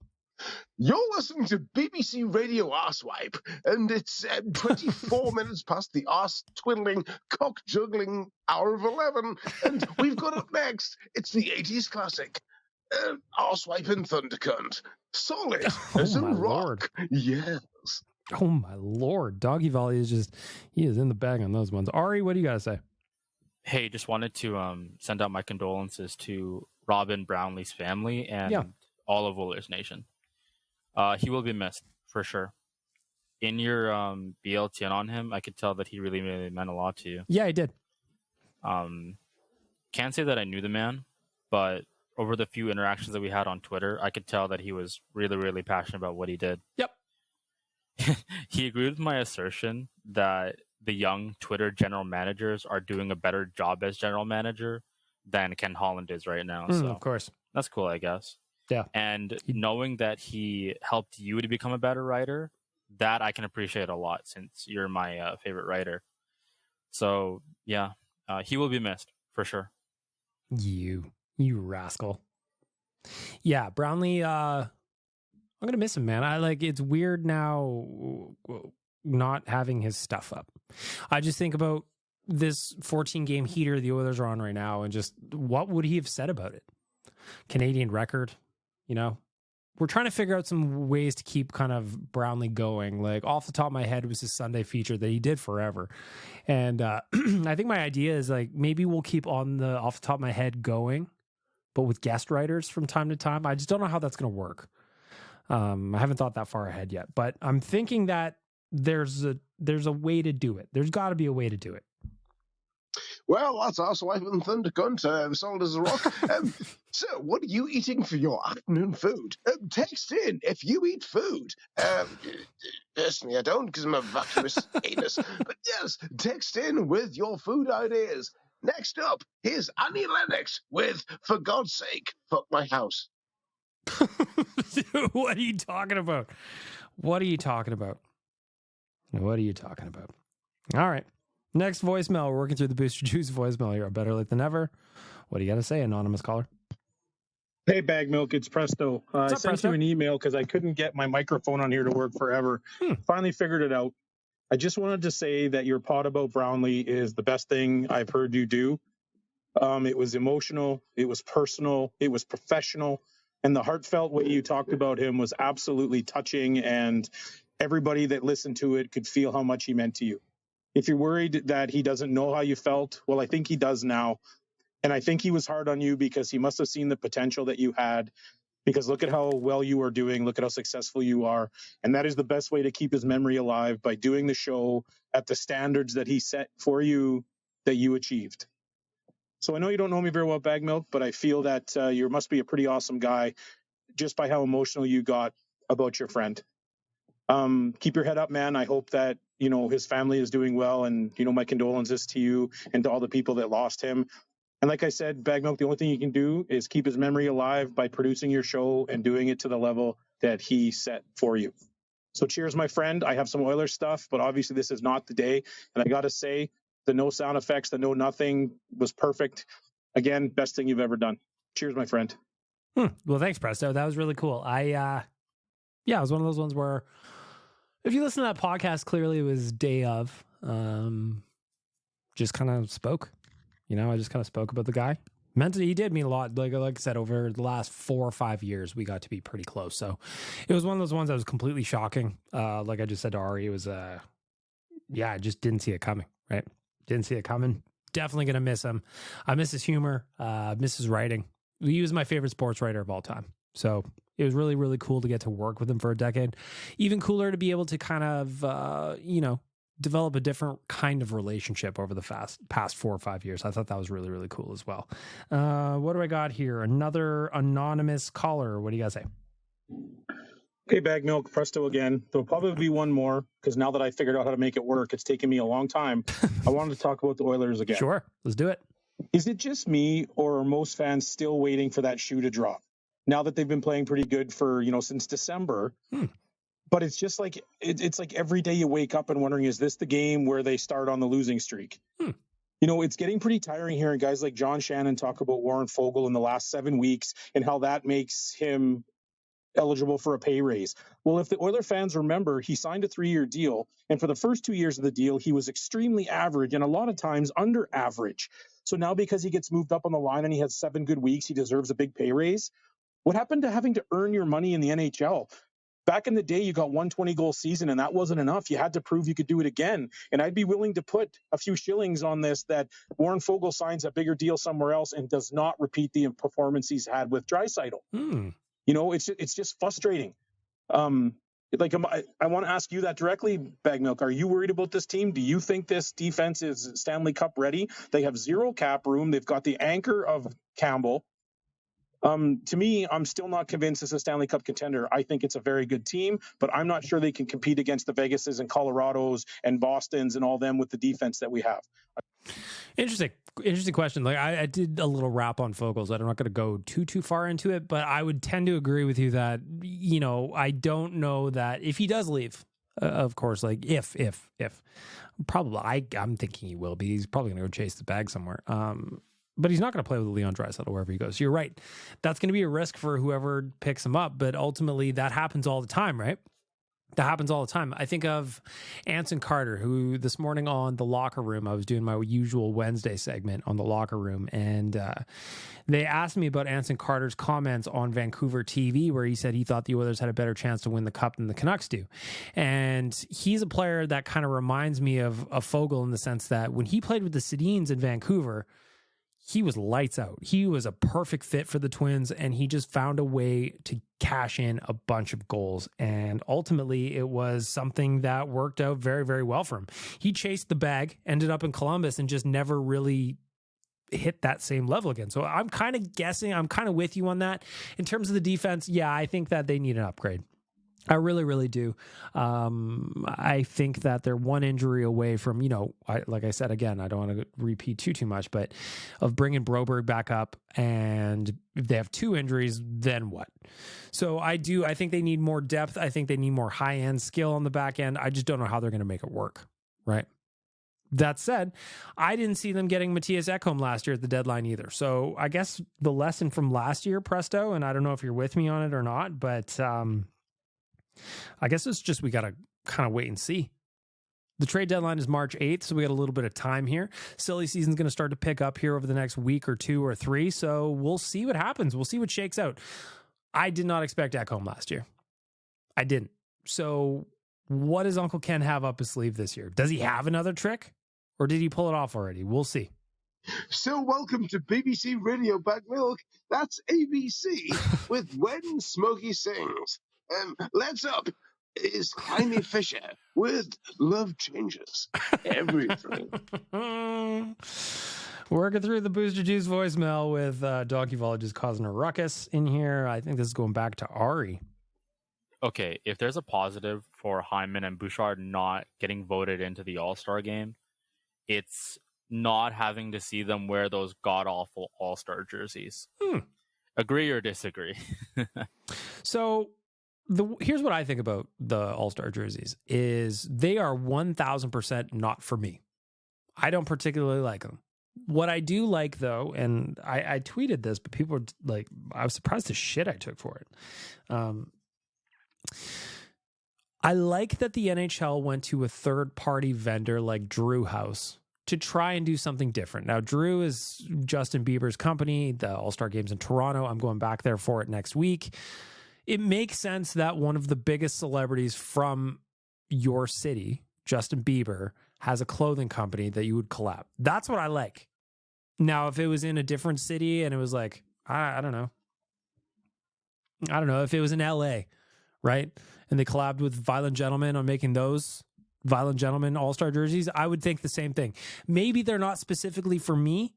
[SPEAKER 4] You're listening to BBC Radio Arsewipe, and it's 24 minutes past the arse-twiddling, cock-juggling hour of 11, and we've got up next, it's the 80s classic, Arsewipe and Thundercunt. Solid as a rock.
[SPEAKER 1] Lord.
[SPEAKER 4] Yes.
[SPEAKER 1] Oh, my Lord. Doggy Volley he is in the bag on those ones. Ari, what do you got to say?
[SPEAKER 3] Hey, just wanted to send out my condolences to Robin Brownlee's family and all of Oilers Nation. He will be missed for sure. In your BLTN on him, I could tell that he really, really meant a lot to you.
[SPEAKER 1] Yeah, he did.
[SPEAKER 3] Can't say that I knew the man, but over the few interactions that we had on Twitter, I could tell that he was really, really passionate about what he did.
[SPEAKER 1] Yep.
[SPEAKER 3] He agreed with my assertion that the young Twitter general managers are doing a better job as general manager than Ken Holland is right now. So
[SPEAKER 1] of course.
[SPEAKER 3] That's cool, I guess.
[SPEAKER 1] Yeah.
[SPEAKER 3] And knowing that he helped you to become a better writer, that I can appreciate a lot since you're my favorite writer. So, yeah, he will be missed for sure.
[SPEAKER 1] You rascal. Yeah, Brownlee, I'm going to miss him, man. It's weird now not having his stuff up. I just think about this 14-game heater the Oilers are on right now, and just what would he have said about it? Canadian record, We're trying to figure out some ways to keep kind of Brownlee going. Like, off the top of my head was his Sunday feature that he did forever. And I think my idea is, like, maybe we'll keep on the off the top of my head going, but with guest writers from time to time. I just don't know how that's going to work. I haven't thought that far ahead yet, but I'm thinking that there's a way to do it. There's got to be a way to do it.
[SPEAKER 4] Well, that's our swipe and thunder cunt, solid as a rock. So, what are you eating for your afternoon food? Text in if you eat food. Personally, I don't, because I'm a vacuous anus. But yes, text in with your food ideas. Next up, here's Annie Lennox with For God's Sake, Fuck My House.
[SPEAKER 1] What are you talking about? What are you talking about? All right. Next voicemail. We're working through the Booster Juice voicemail here. Better Late Than Never. What do you got to say, anonymous caller?
[SPEAKER 14] Hey, Bag Milk, it's Presto. I sent you an email because I couldn't get my microphone on here to work forever. Finally figured it out. I just wanted to say that your pod about Brownlee is the best thing I've heard you do. It was emotional. It was personal. It was professional. And the heartfelt way you talked about him was absolutely touching. And everybody that listened to it could feel how much he meant to you. If you're worried that he doesn't know how you felt, well, I think he does now. And I think he was hard on you because he must have seen the potential that you had. Because look at how well you are doing. Look at how successful you are. And that is the best way to keep his memory alive, by doing the show at the standards that he set for you, that you achieved. So I know you don't know me very well, Bag Milk, but I feel that you must be a pretty awesome guy just by how emotional you got about your friend. Keep your head up, man. I hope that, his family is doing well, and, my condolences to you and to all the people that lost him. And like I said, Bag Milk, the only thing you can do is keep his memory alive by producing your show and doing it to the level that he set for you. So cheers, my friend. I have some Oilers stuff, but obviously this is not the day. And I got to say, the no sound effects, the no nothing was perfect. Again, best thing you've ever done. Cheers, my friend.
[SPEAKER 1] Well, thanks, Presto. That was really cool. It was one of those ones where, if you listen to that podcast, clearly it was day of, just kind of spoke. I just kind of spoke about the guy. He did mean a lot. Like I said, over the last 4 or 5 years, we got to be pretty close. So it was one of those ones that was completely shocking. Like I just said to Ari, it was, I just didn't see it coming, right? Didn't see it coming. Definitely going to miss him. I miss his humor, miss his writing. He was my favorite sports writer of all time. So it was really, really cool to get to work with him for a decade. Even cooler to be able to kind of, develop a different kind of relationship over the past 4 or 5 years. I thought that was really, really cool as well. What do I got here? Another anonymous caller. What do you guys say?
[SPEAKER 14] Hey, Bag Milk, Presto again. There'll probably be one more, because now that I figured out how to make it work, it's taken me a long time. I wanted to talk about the Oilers again.
[SPEAKER 1] Sure, let's do it.
[SPEAKER 14] Is it just me, or are most fans still waiting for that shoe to drop? Now that they've been playing pretty good for, since December. But it's just like, it's like every day you wake up and wondering, is this the game where they start on the losing streak? It's getting pretty tiring hearing guys like John Shannon talk about Warren Fogle in the last 7 weeks and how that makes him eligible for a pay raise. Well, if the Oiler fans remember, he signed a 3-year deal. And for the first 2 years of the deal, he was extremely average and a lot of times under average. So now because he gets moved up on the line and he has 7 good weeks, he deserves a big pay raise. What happened to having to earn your money in the NHL? Back in the day, you got 120-goal season, and that wasn't enough. You had to prove you could do it again. And I'd be willing to put a few shillings on this, that Warren Fogle signs a bigger deal somewhere else and does not repeat the performance he's had with Draisaitl. It's just frustrating. I want to ask you that directly, Bag Milk. Are you worried about this team? Do you think this defense is Stanley Cup ready? They have 0 cap room. They've got the anchor of Campbell. To me, I'm still not convinced it's a Stanley Cup contender. I think it's a very good team, but I'm not sure they can compete against the Vegases and Colorados and Bostons and all them with the defense that we have.
[SPEAKER 1] Interesting question. Like I did a little rap on Fogels. I'm not going to go too far into it, but I would tend to agree with you that, I don't know that if he does leave, of course, like if probably, I'm thinking he will be. He's probably going to go chase the bag somewhere. but he's not going to play with Leon Draisaitl wherever he goes. You're right. That's going to be a risk for whoever picks him up, but ultimately that happens all the time, right? That happens all the time. I think of Anson Carter, who this morning on The Locker Room, I was doing my usual Wednesday segment on The Locker Room, and they asked me about Anson Carter's comments on Vancouver TV, where he said he thought the Oilers had a better chance to win the Cup than the Canucks do. And he's a player that kind of reminds me of Foegele in the sense that when he played with the Sedins in Vancouver, he was lights out. He was a perfect fit for the Twins, and he just found a way to cash in a bunch of goals. And ultimately, it was something that worked out very, very well for him. He chased the bag, ended up in Columbus, and just never really hit that same level again. So I'm kind of guessing, I'm kind of with you on that. In terms of the defense, yeah, I think that they need an upgrade. I really, really do. I think that they're one injury away from, like I said, again, I don't want to repeat too much, but of bringing Broberg back up. And if they have 2 injuries, then what? So I think they need more depth. I think they need more high-end skill on the back end. I just don't know how they're going to make it work, right? That said, I didn't see them getting Matthias Ekholm last year at the deadline either. So I guess the lesson from last year, Presto, and I don't know if you're with me on it or not, but I guess it's just we got to kind of wait and see. The trade deadline is March 8th, so we got a little bit of time here. Silly season's going to start to pick up here over the next week or 2 or 3, so we'll see what happens. We'll see what shakes out. I did not expect Ekholm last year. I didn't. So what does Uncle Ken have up his sleeve this year? Does he have another trick, or did he pull it off already? We'll see.
[SPEAKER 4] So welcome to BBC Radio Back Milk. That's ABC with When Smokey Sings. Let's Up is Climby Fisher with Love Changes Everything.
[SPEAKER 1] Working through the Booster Juice voicemail with Donkey Volley just causing a ruckus in here. I think this is going back to Ari.
[SPEAKER 3] Okay, if there's a positive for Hyman and Bouchard not getting voted into the All-Star game, it's not having to see them wear those god-awful All-Star jerseys. Agree or disagree?
[SPEAKER 1] So here's what I think about the All-Star jerseys is they are 1,000% not for me. I don't particularly like them. What I do like, though, and I tweeted this, but people were like, I was surprised the shit I took for it. I like that the NHL went to a third-party vendor like Drew House to try and do something different. Now, Drew is Justin Bieber's company, the All-Star Games in Toronto. I'm going back there for it next week. It makes sense that one of the biggest celebrities from your city, Justin Bieber, has a clothing company that you would collab. That's what I like. Now, if it was in a different city and it was like, I don't know. I don't know if it was in LA, right? And they collabed with Violent Gentlemen on making those Violent Gentlemen All-Star jerseys, I would think the same thing. Maybe they're not specifically for me,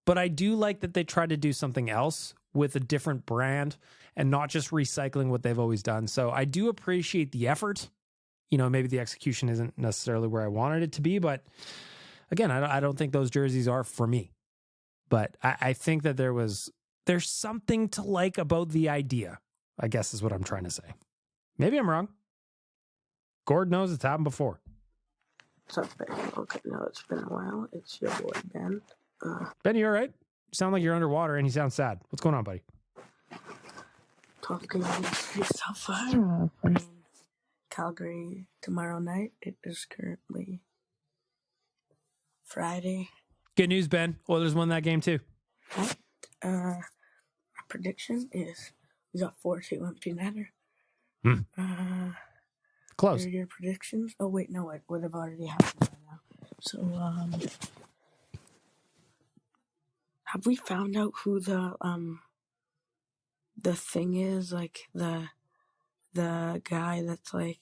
[SPEAKER 1] but I do like that they try to do something else with a different brand and not just recycling what they've always done. So I do appreciate the effort. Maybe the execution isn't necessarily where I wanted it to be, but again, I don't think those jerseys are for me. But I think that there's something to like about the idea, I guess is what I'm trying to say. Maybe I'm wrong. Gord knows it's happened before.
[SPEAKER 15] What's up, Ben? Okay, no, it's been a while. It's your boy, Ben.
[SPEAKER 1] Ben, you all right? You sound like you're underwater and you sound sad. What's going on, buddy?
[SPEAKER 15] Talking so far. Calgary tomorrow night. It is currently Friday.
[SPEAKER 1] Good news, Ben. Oilers won that game too.
[SPEAKER 15] Right. Our prediction is we got 4-2 empty netter.
[SPEAKER 1] Close.
[SPEAKER 15] Your predictions? Oh wait, no, it would have already happened by now. So, have we found out who the thing is? Like the guy that's like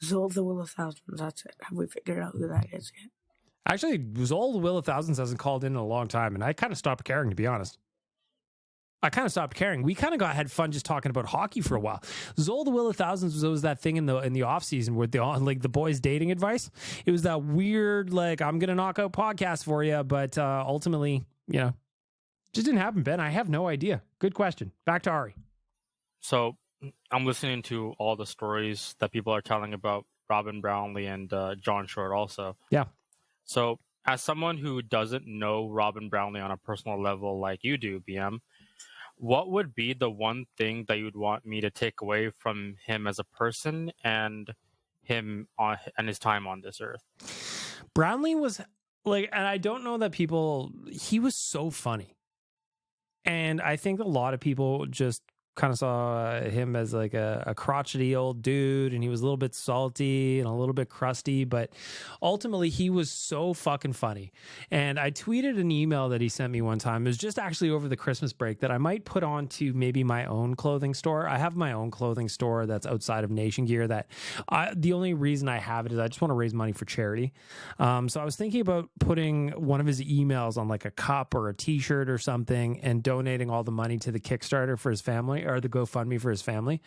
[SPEAKER 15] Zol the Will of Thousands. That's it. Have we figured out who that is yet?
[SPEAKER 1] Actually, Zol the Will of Thousands hasn't called in a long time, and I kind of stopped caring, to be honest. I kind of stopped caring. We kind of had fun just talking about hockey for a while. Zol the Will of Thousands was always that thing in the off season where the boys dating advice. It was that weird I'm gonna knock out podcast for you, but ultimately, just didn't happen. Ben, I have no idea. Good question. Back to Ari.
[SPEAKER 3] So I'm listening to all the stories that people are telling about Robin Brownlee and John Short also.
[SPEAKER 1] Yeah.
[SPEAKER 3] So as someone who doesn't know Robin Brownlee on a personal level like you do, BM, what would be the one thing that you'd want me to take away from him as a person and him on and his time on this earth?
[SPEAKER 1] Brownlee was like, and I don't know that he was so funny. And I think a lot of people just kind of saw him as like a crotchety old dude, and he was a little bit salty and a little bit crusty, but ultimately he was so fucking funny. And I tweeted an email that he sent me one time. It was just actually over the Christmas break that I might put on to maybe my own clothing store. I have my own clothing store that's outside of Nation Gear that the only reason I have it is I just want to raise money for charity. So I was thinking about putting one of his emails on like a cup or a t-shirt or something and donating all the money to the Kickstarter for his family, or the GoFundMe for his family.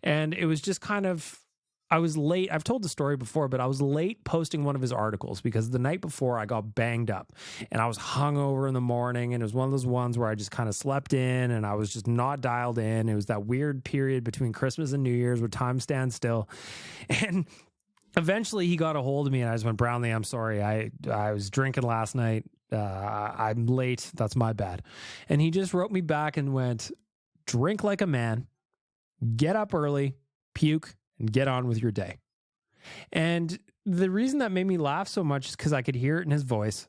[SPEAKER 1] And it was just kind of, I was late. I've told the story before, but I was late posting one of his articles because the night before I got banged up and I was hungover in the morning, and it was one of those ones where I just kind of slept in and I was just not dialed in. It was that weird period between Christmas and New Year's where time stands still. And eventually he got a hold of me and I just went, Brownlee, I'm sorry. I was drinking last night. I'm late. That's my bad. And he just wrote me back and went, drink like a man, get up early, puke, and get on with your day. And the reason that made me laugh so much is because I could hear it in his voice.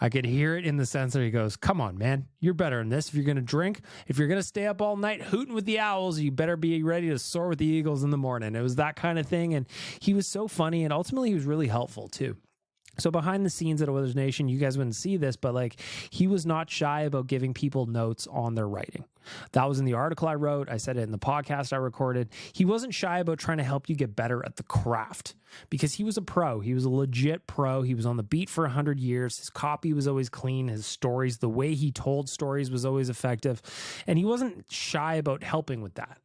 [SPEAKER 1] I could hear it in the sense that he goes, come on, man, you're better than this. If you're going to drink, if you're going to stay up all night hooting with the owls, you better be ready to soar with the eagles in the morning. It was that kind of thing. And he was so funny. And ultimately, he was really helpful too. So behind the scenes at Oilers Nation, you guys wouldn't see this, but like he was not shy about giving people notes on their writing. That was in the article I wrote. I said it in the podcast I recorded. He wasn't shy about trying to help you get better at the craft because he was a pro. He was a legit pro. He was on the beat for 100 years. His copy was always clean. His stories, the way he told stories was always effective. And he wasn't shy about helping with that.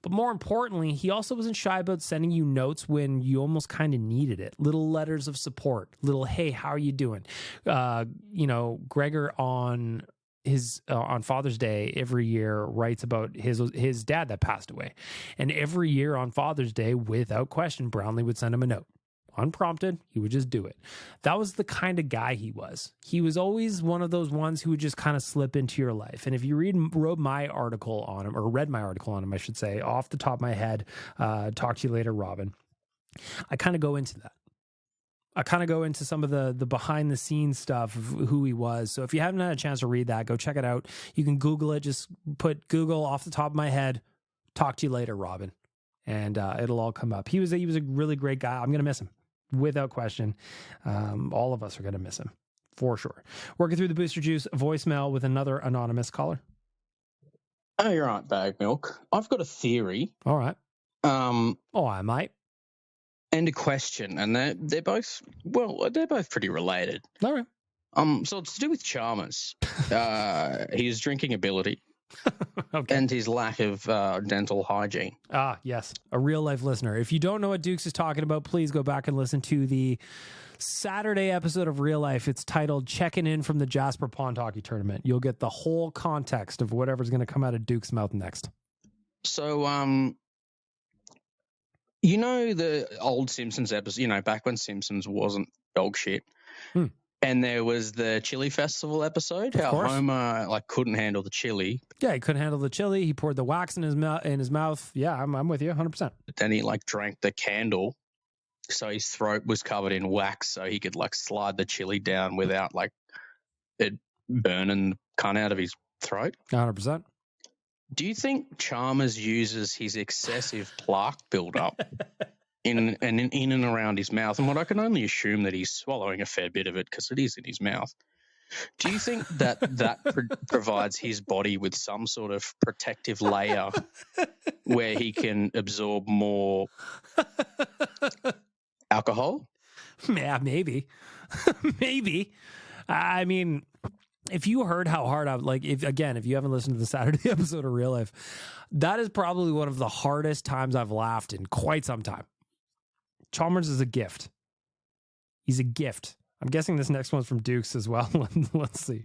[SPEAKER 1] But more importantly, he also wasn't shy about sending you notes when you almost kind of needed it. Little letters of support, little, hey, how are you doing? Gregor on Father's Day every year writes about his dad that passed away. And every year on Father's Day, without question, Brownlee would send him a note. Unprompted, he would just do it. That was the kind of guy he was. He was always one of those ones who would just kind of slip into your life. And if you read my article on him, I should say, off the top of my head, talk to you later, Robin. I kind of go into that. I kind of go into some of the behind the scenes stuff of who he was. So if you haven't had a chance to read that, go check it out. You can Google it. Just put Google off the top of my head, talk to you later, Robin. And it'll all come up. He was a really great guy. I'm going to miss him. Without question. All of us are going to miss him for sure. Working through the Booster Juice voicemail with another anonymous caller.
[SPEAKER 5] Oh, you're right, Bag Milk. I've got a theory.
[SPEAKER 1] All right. I might.
[SPEAKER 5] And a question, and they're both pretty related.
[SPEAKER 1] All right.
[SPEAKER 5] So it's to do with Chalmers. His drinking ability.
[SPEAKER 1] Okay.
[SPEAKER 5] And his lack of dental hygiene.
[SPEAKER 1] Ah, yes. A real life listener. If you don't know what Dukes is talking about, please go back and listen to the Saturday episode of Real Life. It's titled Checking In from the Jasper Pond Hockey Tournament. You'll get the whole context of whatever's going to come out of Duke's mouth next.
[SPEAKER 5] So, the old Simpsons episode, back when Simpsons wasn't dog shit. And there was the chili festival episode, how Homer couldn't handle the chili.
[SPEAKER 1] Yeah, he couldn't handle the chili. He poured the wax in his mouth. Yeah, I'm with you 100%.
[SPEAKER 5] But then he drank the candle, so his throat was covered in wax, so he could slide the chili down without it burning the cunt out of his throat.
[SPEAKER 1] 100%.
[SPEAKER 5] Do you think Chalmers uses his excessive plaque buildup in and around his mouth? And what I can only assume that he's swallowing a fair bit of it because it is in his mouth. Do you think that provides his body with some sort of protective layer where he can absorb more alcohol?
[SPEAKER 1] Yeah, maybe. Maybe. I mean, if you heard how hard if you haven't listened to the Saturday episode of Real Life, that is probably one of the hardest times I've laughed in quite some time. Chalmers is a gift. He's a gift. I'm guessing this next one's from Dukes as well. Let's see.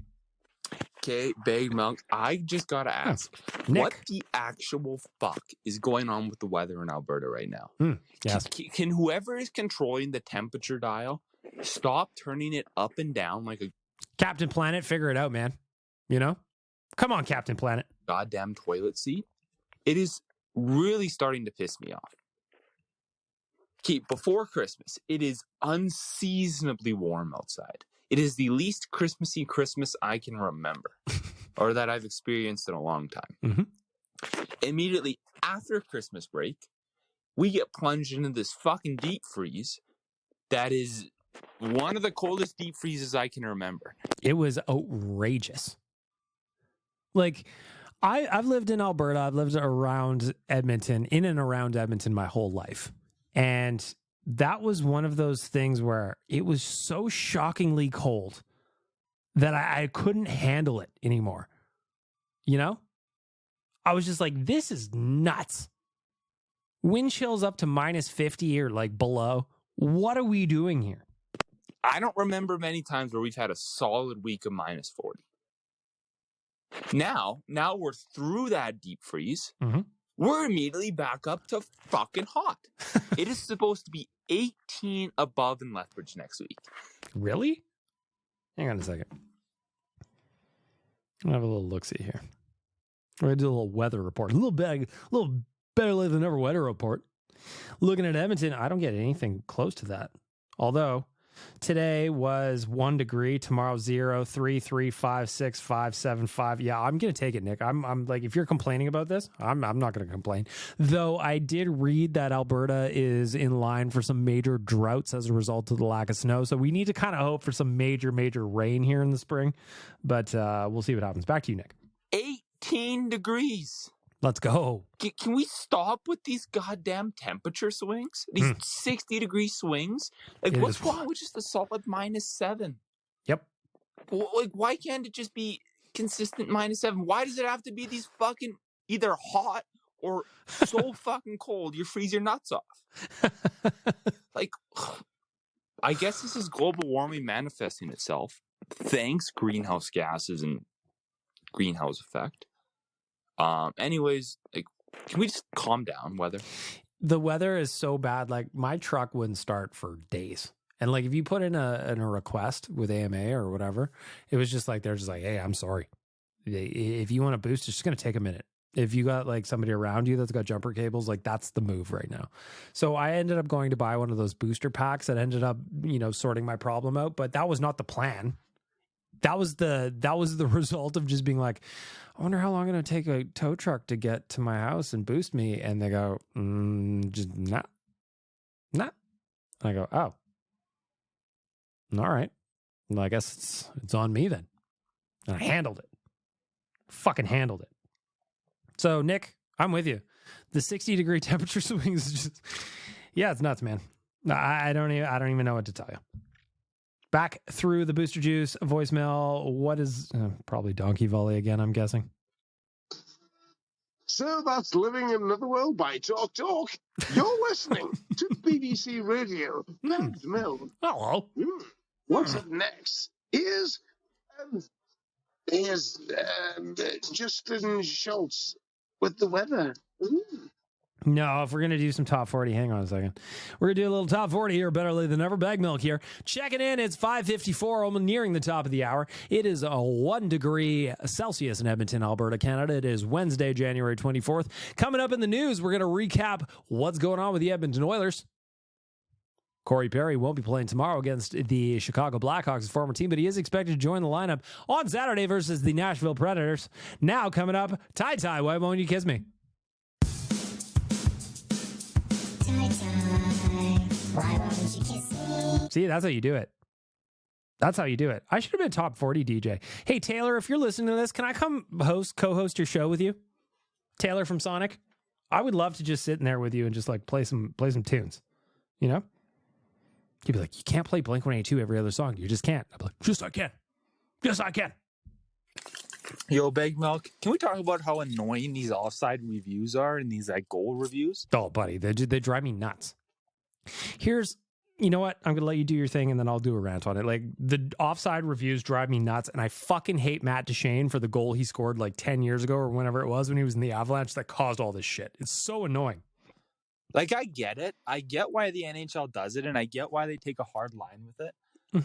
[SPEAKER 16] Okay, Big Milk, I just got to ask, what the actual fuck is going on with the weather in Alberta right now?
[SPEAKER 1] Yes.
[SPEAKER 16] Can whoever is controlling the temperature dial Stop turning it up and down like a
[SPEAKER 1] Captain Planet, figure it out, man. You know? Come on, Captain Planet.
[SPEAKER 16] goddamn toilet seat. It is really starting to piss me off. Keep before Christmas, it is unseasonably warm outside. It is the least Christmassy Christmas I can remember, or that I've experienced in a long time.
[SPEAKER 1] Mm-hmm.
[SPEAKER 16] Immediately after Christmas break, we get plunged into this fucking deep freeze that is one of the coldest deep freezes I can remember.
[SPEAKER 1] It was outrageous. Like, I've lived in Alberta. I've lived around Edmonton, in and around Edmonton my whole life. And that was one of those things where it was so shockingly cold that I couldn't handle it anymore. You know? I was just like, this is nuts. Wind chills up to minus 50 or like below. What are we doing here?
[SPEAKER 16] I don't remember many times where we've had a solid week of minus 40. Now we're through that deep freeze.
[SPEAKER 1] Mm-hmm.
[SPEAKER 16] We're immediately back up to fucking hot. It is supposed to be 18 above in Lethbridge next week.
[SPEAKER 1] Really? Hang on a second. I'll have a little look-see here. We're going to do a little weather report. A little Better Lait Than Never weather report. Looking at Edmonton, I don't get anything close to that. Although, today was 1 degree, tomorrow 0, 3, 3, 5, 6, 5, 7, 5. Yeah, I'm going to take it, Nick. I'm like, if you're complaining about this, I'm not going to complain. Though I did read that Alberta is in line for some major droughts as a result of the lack of snow. So we need to kind of hope for some major rain here in the spring. But we'll see what happens. Back to you, Nick.
[SPEAKER 16] 18 degrees.
[SPEAKER 1] Let's go.
[SPEAKER 16] Can we stop with these goddamn temperature swings? These 60-degree swings? Like, what's wrong with just a solid minus 7?
[SPEAKER 1] Yep.
[SPEAKER 16] Like, why can't it just be consistent minus 7? Why does it have to be these fucking either hot or so fucking cold you freeze your nuts off? Like, I guess this is global warming manifesting itself. Thanks, greenhouse gases and greenhouse effect. Anyways, like, can we just calm down, weather?
[SPEAKER 1] The weather is so bad. Like, my truck wouldn't start for days. And like, if you put in a request with AMA or whatever, it was just like, they're just like, hey, I'm sorry. If you want to boost, it's just going to take a minute. If you got like somebody around you that's got jumper cables, like, that's the move right now. So I ended up going to buy one of those booster packs that ended up, sorting my problem out. But that was not the plan. That was the result of just being like, I wonder how long it's going to take a tow truck to get to my house and boost me. And they go, just not. And I go, oh, all right. Well, I guess it's on me then. And I handled it. Fucking handled it. So, Nick, I'm with you. The 60-degree temperature swings is just, yeah, it's nuts, man. I don't even know what to tell you. Back through the Booster Juice voicemail. What is probably Donkey Volley again, I'm guessing.
[SPEAKER 4] So that's Living in Another World by Talk Talk. You're listening to BBC Radio. Bagged Milk.
[SPEAKER 1] Hello.
[SPEAKER 4] What's up next is Justin Schultz with the weather.
[SPEAKER 1] No, if we're going to do some top 40, hang on a second. We're going to do a little top 40 here. Better Late Than Never. Bag Milk here. Checking in. It's 5:54, almost nearing the top of the hour. It is a 1 degree Celsius in Edmonton, Alberta, Canada. It is Wednesday, January 24th. Coming up in the news, we're going to recap what's going on with the Edmonton Oilers. Corey Perry won't be playing tomorrow against the Chicago Blackhawks, his former team, but he is expected to join the lineup on Saturday versus the Nashville Predators. Now coming up, Ty Ty, Why Won't You Kiss Me?
[SPEAKER 9] Why won't you kiss me?
[SPEAKER 1] See, that's how you do it. That's how you do it. I should have been top 40 DJ. Hey, Taylor, if you're listening to this, can I come co-host your show with you? Taylor from Sonic? I would love to just sit in there with you and just like play some tunes. You know? You'd be like, you can't play Blink-182 every other song. You just can't. I'd be like, yes, I can. Yes, I can.
[SPEAKER 16] Yo, Bag Milk, can we talk about how annoying these offside reviews are and these like goal reviews?
[SPEAKER 1] Oh, buddy, they drive me nuts. You know what? I'm going to let you do your thing and then I'll do a rant on it. Like, the offside reviews drive me nuts, and I fucking hate Matt Duchene for the goal he scored like 10 years ago or whenever it was when he was in the Avalanche that caused all this shit. It's so annoying.
[SPEAKER 16] Like, I get it. I get why the NHL does it, and I get why they take a hard line with it.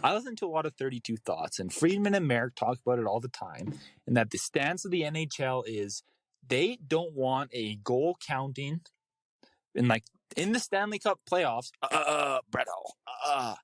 [SPEAKER 16] I listen to a lot of 32 Thoughts, and Friedman and Merrick talk about it all the time, and that the stance of the NHL is they don't want a goal counting in the Stanley Cup playoffs, Brett Hull,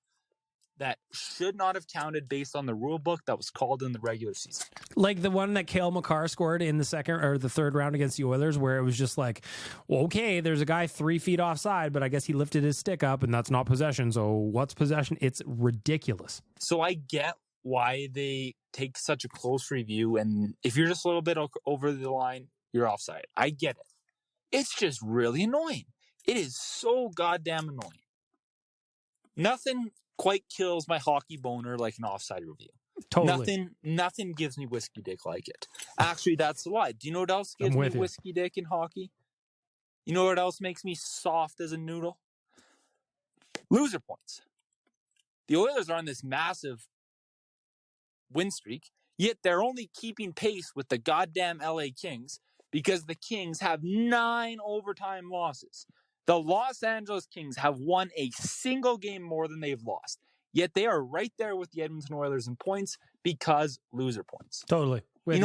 [SPEAKER 16] that should not have counted based on the rule book that was called in the regular season.
[SPEAKER 1] Like the one that Cale Makar scored in the second or the third round against the Oilers, where it was just like, well, okay, there's a guy 3 feet offside, but I guess he lifted his stick up and that's not possession. So what's possession? It's ridiculous.
[SPEAKER 16] So I get why they take such a close review. And if you're just a little bit over the line, you're offside. I get it. It's just really annoying. It is so goddamn annoying. Nothing quite kills my hockey boner like an offside review.
[SPEAKER 1] Totally.
[SPEAKER 16] Nothing gives me whiskey dick like it. Actually, that's a lie. Do you know what else gives me whiskey dick in hockey? You know what else makes me soft as a noodle? Loser points. The Oilers are on this massive win streak, yet they're only keeping pace with the goddamn LA Kings because the Kings have 9 overtime losses. The Los Angeles Kings have won a single game more than they've lost. Yet they are right there with the Edmonton Oilers in points because loser points.
[SPEAKER 1] Totally.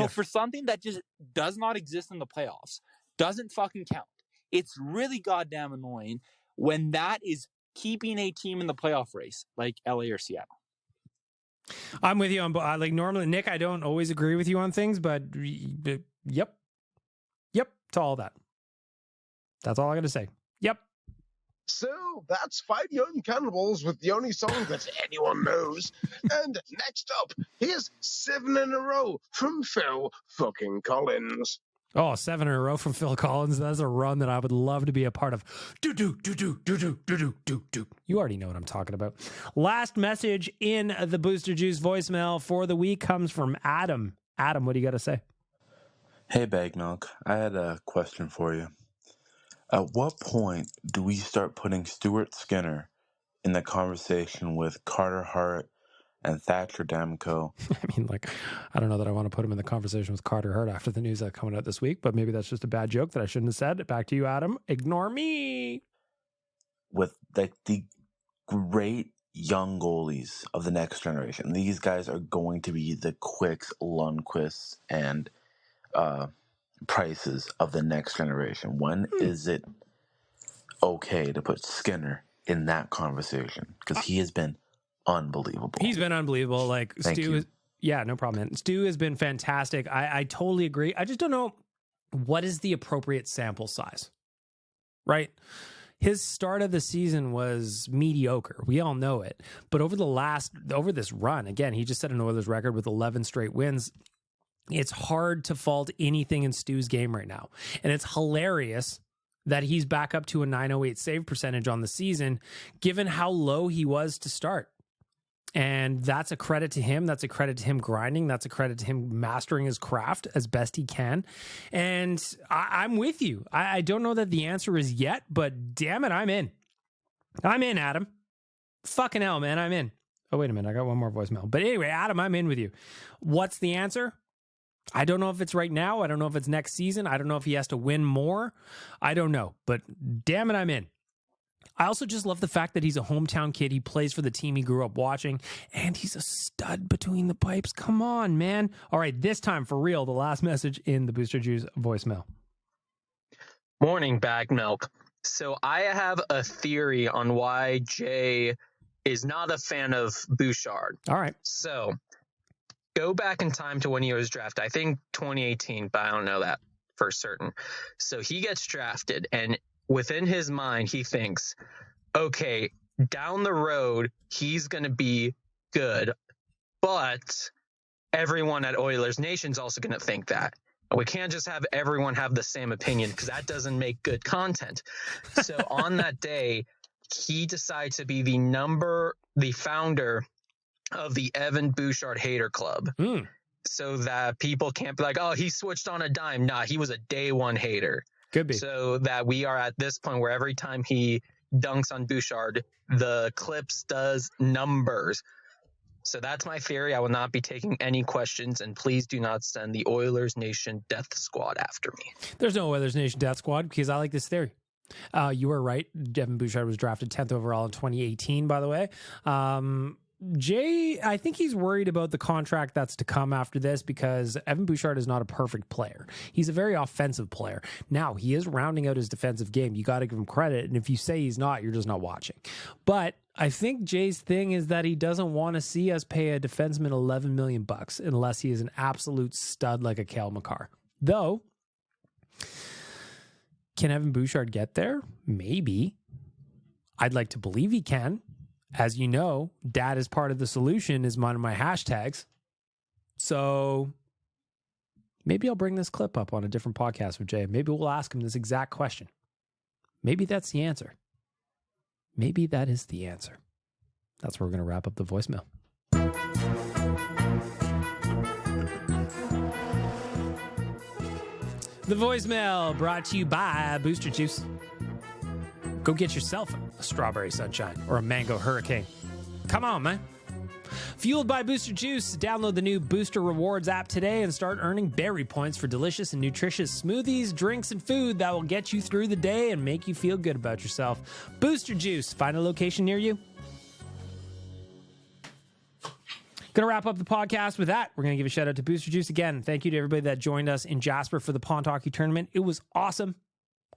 [SPEAKER 16] For something that just does not exist in the playoffs, doesn't fucking count. It's really goddamn annoying when that is keeping a team in the playoff race like LA or Seattle.
[SPEAKER 1] I'm with you on, like normally, Nick, I don't always agree with you on things, but yep to all that. That's all I got to say. Yep.
[SPEAKER 4] So that's 5 Young Cannibals with the only song that anyone knows. And next up, here's 7 in a row from Phil fucking Collins.
[SPEAKER 1] Oh, 7 in a row from Phil Collins. That's a run that I would love to be a part of. Do. You already know what I'm talking about. Last message in the Booster Juice voicemail for the week comes from Adam. Adam, what do you got to say?
[SPEAKER 17] Hey, Bag Milk. I had a question for you. At what point do we start putting Stuart Skinner in the conversation with Carter Hart and Thatcher Demko?
[SPEAKER 1] I mean, I don't know that I want to put him in the conversation with Carter Hart after the news that's coming out this week, but maybe that's just a bad joke that I shouldn't have said. Back to you, Adam. Ignore me.
[SPEAKER 17] With the great young goalies of the next generation. These guys are going to be the Quicks, Lundqvists, and Prices of the next generation. When is it okay to put Skinner in that conversation? Because he has been unbelievable.
[SPEAKER 1] He's been unbelievable. Like
[SPEAKER 17] Thank
[SPEAKER 1] Stu,
[SPEAKER 17] you.
[SPEAKER 1] Yeah, no problem, man. Stu has been fantastic. I totally agree. I just don't know what is the appropriate sample size, right? His start of the season was mediocre. We all know it. But over this run, again, he just set an Oilers record with 11 straight wins. It's hard to fault anything in Stu's game right now. And it's hilarious that he's back up to a .908 save percentage on the season, given how low he was to start. And that's a credit to him. That's a credit to him grinding. That's a credit to him mastering his craft as best he can. And I'm with you. I don't know that the answer is yet, but damn it, I'm in. I'm in, Adam. Fucking hell, man, I'm in. Oh, wait a minute. I got one more voicemail. But anyway, Adam, I'm in with you. What's the answer? I don't know if it's right now. I don't know if it's next season. I don't know if he has to win more. I don't know. But damn it, I'm in. I also just love the fact that he's a hometown kid. He plays for the team he grew up watching, and he's a stud between the pipes. Come on, man. All right, this time for real, the last message in the Booster Juice voicemail.
[SPEAKER 18] Morning, Bag Milk. So I have a theory on why Jay is not a fan of Bouchard.
[SPEAKER 1] All right.
[SPEAKER 18] So go back in time to when he was drafted. I think 2018, but I don't know that for certain. So he gets drafted, and within his mind, he thinks, okay, down the road, he's going to be good, but everyone at Oilers Nation's also going to think that. We can't just have everyone have the same opinion because that doesn't make good content. So on that day, he decided to be the founder of the Evan Bouchard Hater Club. So that people can't be like, oh, he switched on a dime. Nah, he was a day one hater.
[SPEAKER 1] Could be.
[SPEAKER 18] So that we are at this point where every time he dunks on Bouchard, the clips does numbers. So that's my theory. I will not be taking any questions, and please do not send the Oilers Nation Death Squad after me.
[SPEAKER 1] There's no Oilers Nation Death Squad because I like this theory. You were right. Evan Bouchard was drafted 10th overall in 2018, by the way. Jay, I think he's worried about the contract that's to come after this because Evan Bouchard is not a perfect player. He's a very offensive player. Now, he is rounding out his defensive game. You got to give him credit. And if you say he's not, you're just not watching. But I think Jay's thing is that he doesn't want to see us pay a defenseman $11 million unless he is an absolute stud like a Cale Makar. Though, can Evan Bouchard get there? Maybe. I'd like to believe he can. As you know, dad is part of the solution is one of my hashtags. So maybe I'll bring this clip up on a different podcast with Jay. Maybe we'll ask him this exact question. Maybe that's the answer. Maybe that is the answer. That's where we're going to wrap up the voicemail. The voicemail brought to you by Booster Juice. Go get yourself a strawberry sunshine or a mango hurricane. Come on, man. Fueled by Booster Juice, download the new Booster Rewards app today and start earning berry points for delicious and nutritious smoothies, drinks, and food that will get you through the day and make you feel good about yourself. Booster Juice. Find a location near you. Going to wrap up the podcast with that. We're going to give a shout out to Booster Juice again. Thank you to everybody that joined us in Jasper for the Pond Hockey Tournament. It was awesome.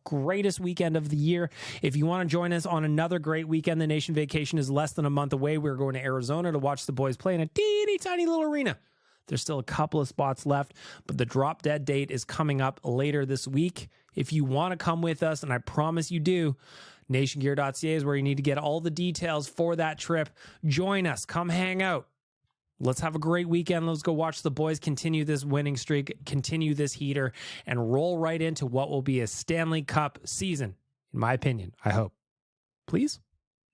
[SPEAKER 1] Greatest weekend of the year. If you want to join us on another great weekend, the nation vacation is less than a month away. We're going to Arizona to watch the boys play in a teeny tiny little arena. There's still a couple of spots left, but the drop dead date is coming up later this week. If you want to come with us, and I promise you do, nationgear.ca is where you need to get all the details for that trip. Join us. Come hang out. Let's have a great weekend. Let's go watch the boys continue this winning streak, continue this heater, and roll right into what will be a Stanley Cup season, in my opinion, I hope. Please?